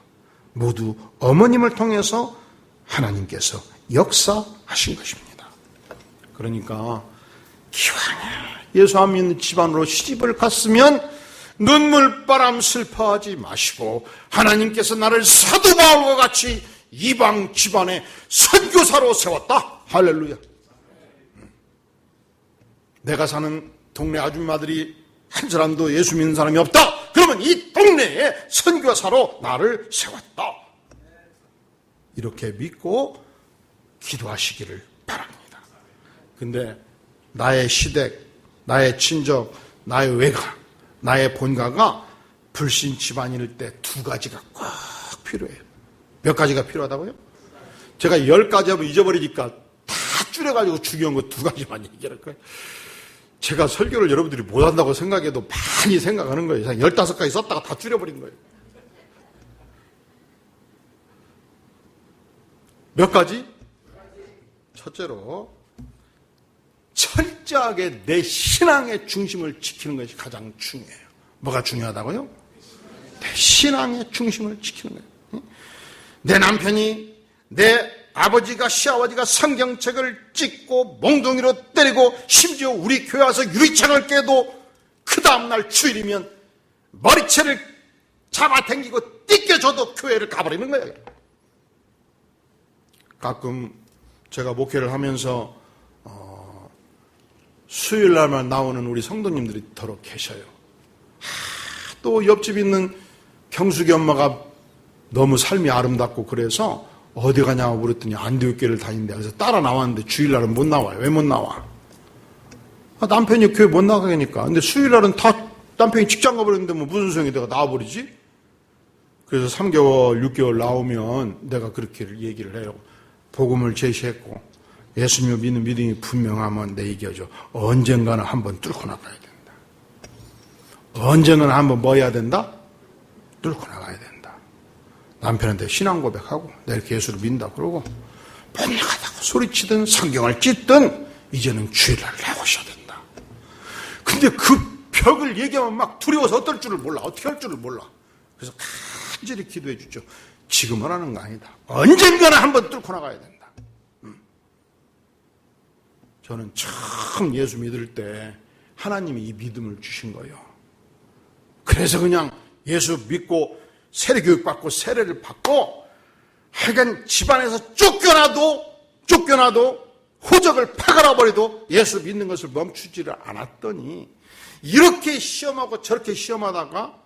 모두 어머님을 통해서 하나님께서 역사하신 것입니다. 그러니까 기왕에 예수 안 믿는 집안으로 시집을 갔으면 눈물바람 슬퍼하지 마시고 하나님께서 나를 사도 바울과 같이 이방 집안의 선교사로 세웠다. 할렐루야. 내가 사는 동네 아줌마들이 한 사람도 예수 믿는 사람이 없다. 그러면 이 동네에 선교사로 나를 세웠다. 이렇게 믿고 기도하시기를 바랍니다. 근데 나의 시댁, 나의 친정, 나의 외가, 나의 본가가 불신 집안일 때 두 가지가 꼭 필요해요. 몇 가지가 필요하다고요? 제가 10가지 하면 잊어버리니까 다 줄여가지고 중요한 거 두 가지만 얘기할 거예요. 제가 설교를 여러분들이 못한다고 생각해도 많이 생각하는 거예요. 15가지 썼다가 다 줄여버린 거예요. 몇 가지? 첫째로 철저하게 내 신앙의 중심을 지키는 것이 가장 중요해요. 뭐가 중요하다고요? 내 신앙의 중심을 지키는 거예요. 내 남편이, 내 아버지가, 시아버지가 성경책을 찍고 몽둥이로 때리고 심지어 우리 교회 와서 유리창을 깨도 그 다음날 주일이면 머리채를 잡아당기고 띠껴줘도 교회를 가버리는 거예요. 가끔 제가 목회를 하면서 수요일 날만 나오는 우리 성도님들이 더러 계셔요. 또 옆집 있는 경숙이 엄마가 너무 삶이 아름답고 그래서 어디 가냐고 물었더니 안디옥교회를 다닌대. 그래서 따라 나왔는데 주일날은 못 나와요. 왜 못 나와? 남편이 교회 못 나가니까. 근데 수요일날은 다 남편이 직장 가버렸는데 뭐 무슨 소용이 내가 나와버리지? 그래서 3개월, 6개월 나오면 내가 그렇게 얘기를 해요. 복음을 제시했고 예수님을 믿는 믿음이 분명하면 내 얘기하죠. 언젠가는 한번 뚫고 나가야 된다. 언젠가는 한번 뭐 해야 된다? 뚫고 나가야 된다. 남편한테 신앙 고백하고 내가 이렇게 예수를 믿는다 그러고 못 나가다고 소리치든 성경을 찢든 이제는 주일날 나오셔야 된다. 근데 그 벽을 얘기하면 막 두려워서 어떨 줄을 몰라. 어떻게 할 줄을 몰라. 그래서 간절히 기도해 주죠. 지금은 하는 거 아니다. 언젠가는 한번 뚫고 나가야 된다. 저는 처음 예수 믿을 때 하나님이 이 믿음을 주신 거예요. 그래서 그냥 예수 믿고 세례교육 받고 세례를 받고 하여간 집안에서 쫓겨나도 호적을 파갈아 버려도 예수 믿는 것을 멈추지를 않았더니 이렇게 시험하고 저렇게 시험하다가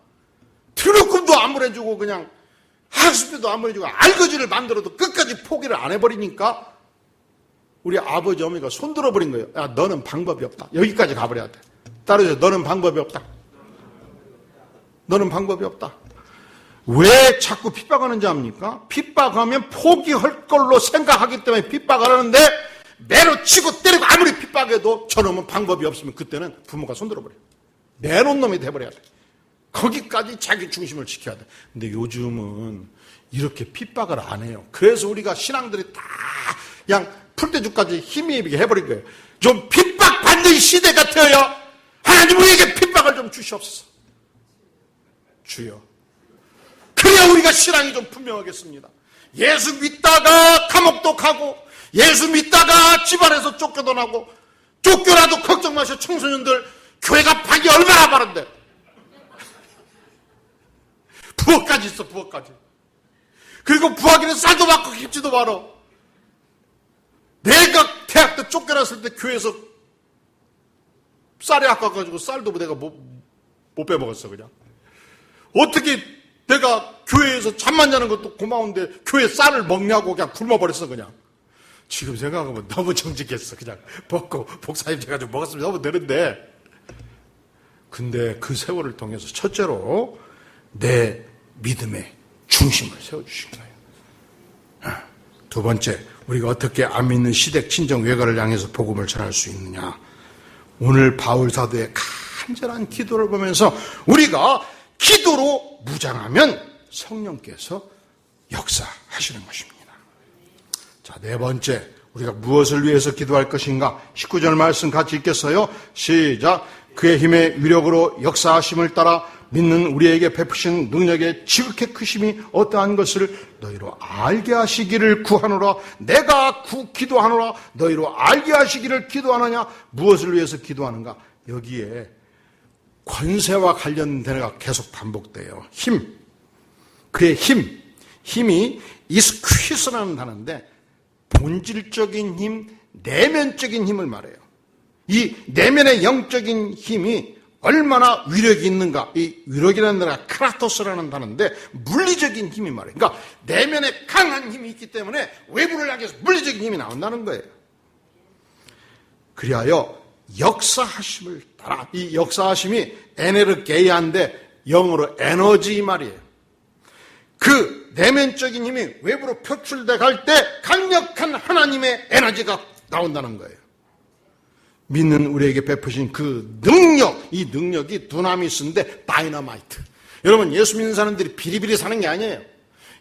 등록금도 안 보내주고 그냥 학습비도 안 보내주고 알거지를 만들어도 끝까지 포기를 안 해버리니까 우리 아버지 어머니가 손들어 버린 거예요. 야, 너는 방법이 없다. 여기까지 가버려야 돼. 따라서 너는 방법이 없다. 너는 방법이 없다. 왜 자꾸 핍박하는지 압니까? 핍박하면 포기할 걸로 생각하기 때문에 핍박을 하는데 매로 치고 때리고 아무리 핍박해도 저놈은 방법이 없으면 그때는 부모가 손들어 버려요. 내놓은 놈이 돼버려야 돼. 거기까지 자기 중심을 지켜야 돼. 근데 요즘은 이렇게 핍박을 안 해요. 그래서 우리가 신앙들이 다 그냥 풀떼죽까지 힘입게 해버린 거예요. 좀 핍박받는 시대가 되어야 하나님 우리에게 핍박을 좀 주시옵소서. 주여. 그래야 우리가 신앙이 좀 분명하겠습니다. 예수 믿다가 감옥도 가고 예수 믿다가 집안에서 쫓겨도 나고 쫓겨나도 걱정 마셔. 청소년들 교회가 방이 얼마나 많은데 부엌까지 있어. 부엌까지. 그리고 부엌에는 쌀도 많고 김치도 많어. 내가 대학 때 쫓겨났을 때 교회에서 쌀이 아까워가지고 쌀도 내가 못 빼먹었어. 그냥 어떻게 내가 교회에서 잠만 자는 것도 고마운데 교회 쌀을 먹냐고 그냥 굶어버렸어. 그냥 지금 생각하면 너무 정직했어. 그냥 먹고 목사님 제가 좀 먹었으면 너무 되는데 근데 그 세월을 통해서 첫째로 내 믿음의 중심을 세워주신 거예요. 두 번째, 우리가 어떻게 안 믿는 시댁, 친정, 외가를 향해서 복음을 전할 수 있느냐. 오늘 바울 사도의 간절한 기도를 보면서 우리가 기도로 무장하면 성령께서 역사하시는 것입니다. 자, 네 번째, 우리가 무엇을 위해서 기도할 것인가? 19절 말씀 같이 읽겠어요? 시작. 그의 힘의 위력으로 역사하심을 따라 믿는 우리에게 베푸신 능력의 지극히 크심이 어떠한 것을 너희로 알게 하시기를 구하노라. 내가 기도하노라. 너희로 알게 하시기를 기도하느냐. 무엇을 위해서 기도하는가? 여기에 권세와 관련된 단어가 계속 반복돼요. 힘. 그의 힘이 이스퀴스라는 단어인데 본질적인 힘, 내면적인 힘을 말해요. 이 내면의 영적인 힘이 얼마나 위력이 있는가. 이 위력이라는 단어가 크라토스라는 단어인데 물리적인 힘이 말해요. 그러니까 내면에 강한 힘이 있기 때문에 외부를 향해서 물리적인 힘이 나온다는 거예요. 그리하여 역사하심을 따라. 이 역사하심이 에네르게이아인데 영어로 에너지 말이에요. 그 내면적인 힘이 외부로 표출돼 갈 때 강력한 하나님의 에너지가 나온다는 거예요. 믿는 우리에게 베푸신 그 능력, 이 능력이 두나미스인데 다이너마이트. 여러분, 예수 믿는 사람들이 비리비리 사는 게 아니에요.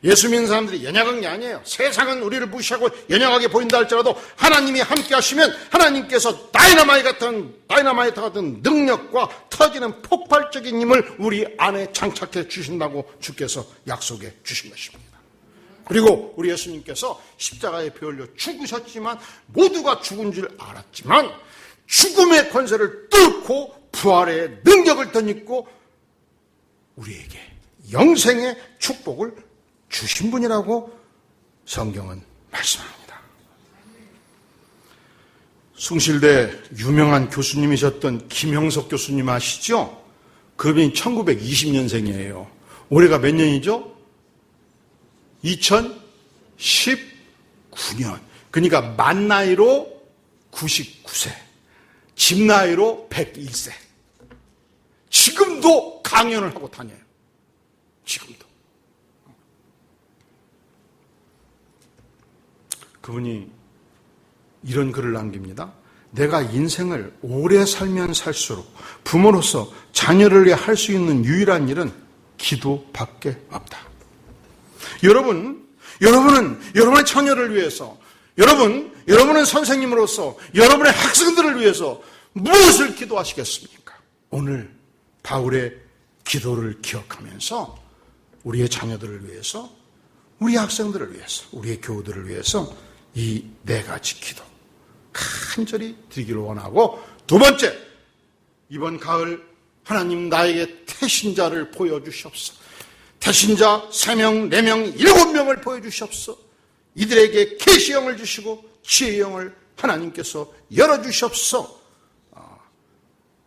예수 믿는 사람들이 연약한 게 아니에요. 세상은 우리를 무시하고 연약하게 보인다 할지라도 하나님이 함께 하시면 하나님께서 다이너마이트 같은 능력과 터지는 폭발적인 힘을 우리 안에 장착해 주신다고 주께서 약속해 주신 것입니다. 그리고 우리 예수님께서 십자가에 피 흘려 죽으셨지만 모두가 죽은 줄 알았지만 죽음의 권세를 뚫고 부활의 능력을 덧입고 우리에게 영생의 축복을 주신 분이라고 성경은 말씀합니다. 숭실대 유명한 교수님이셨던 김형석 교수님 아시죠? 그분이 1920년생이에요. 올해가 몇 년이죠? 2019년. 그러니까 만 나이로 99세. 집 나이로 101세. 지금도 강연을 하고 다녀요. 지금도. 그분이 이런 글을 남깁니다. 내가 인생을 오래 살면 살수록 부모로서 자녀를 위해 할 수 있는 유일한 일은 기도밖에 없다. 여러분은 여러분의 자녀를 위해서, 여러분은 선생님으로서 여러분의 학생들을 위해서 무엇을 기도하시겠습니까? 오늘 바울의 기도를 기억하면서 우리의 자녀들을 위해서, 우리 학생들을 위해서, 우리의 교우들을 위해서 이 네 가지 기도 간절히 드리기를 원하고, 두 번째, 이번 가을 하나님 나에게 태신자를 보여주시옵소서. 태신자 3명, 4명, 7명을 보여주시옵소서. 이들에게 계시형을 주시고 지혜형을 하나님께서 열어주시옵소서.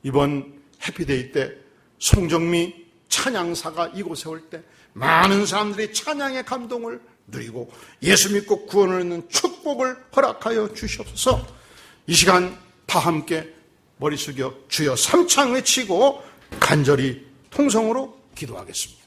이번 해피데이 때 송정미 찬양사가 이곳에 올 때 많은 사람들이 찬양의 감동을 누리고 예수 믿고 구원을 얻는 축복을 허락하여 주시옵소서. 이 시간 다 함께 머리 숙여 주여 삼창 외치고 간절히 통성으로 기도하겠습니다.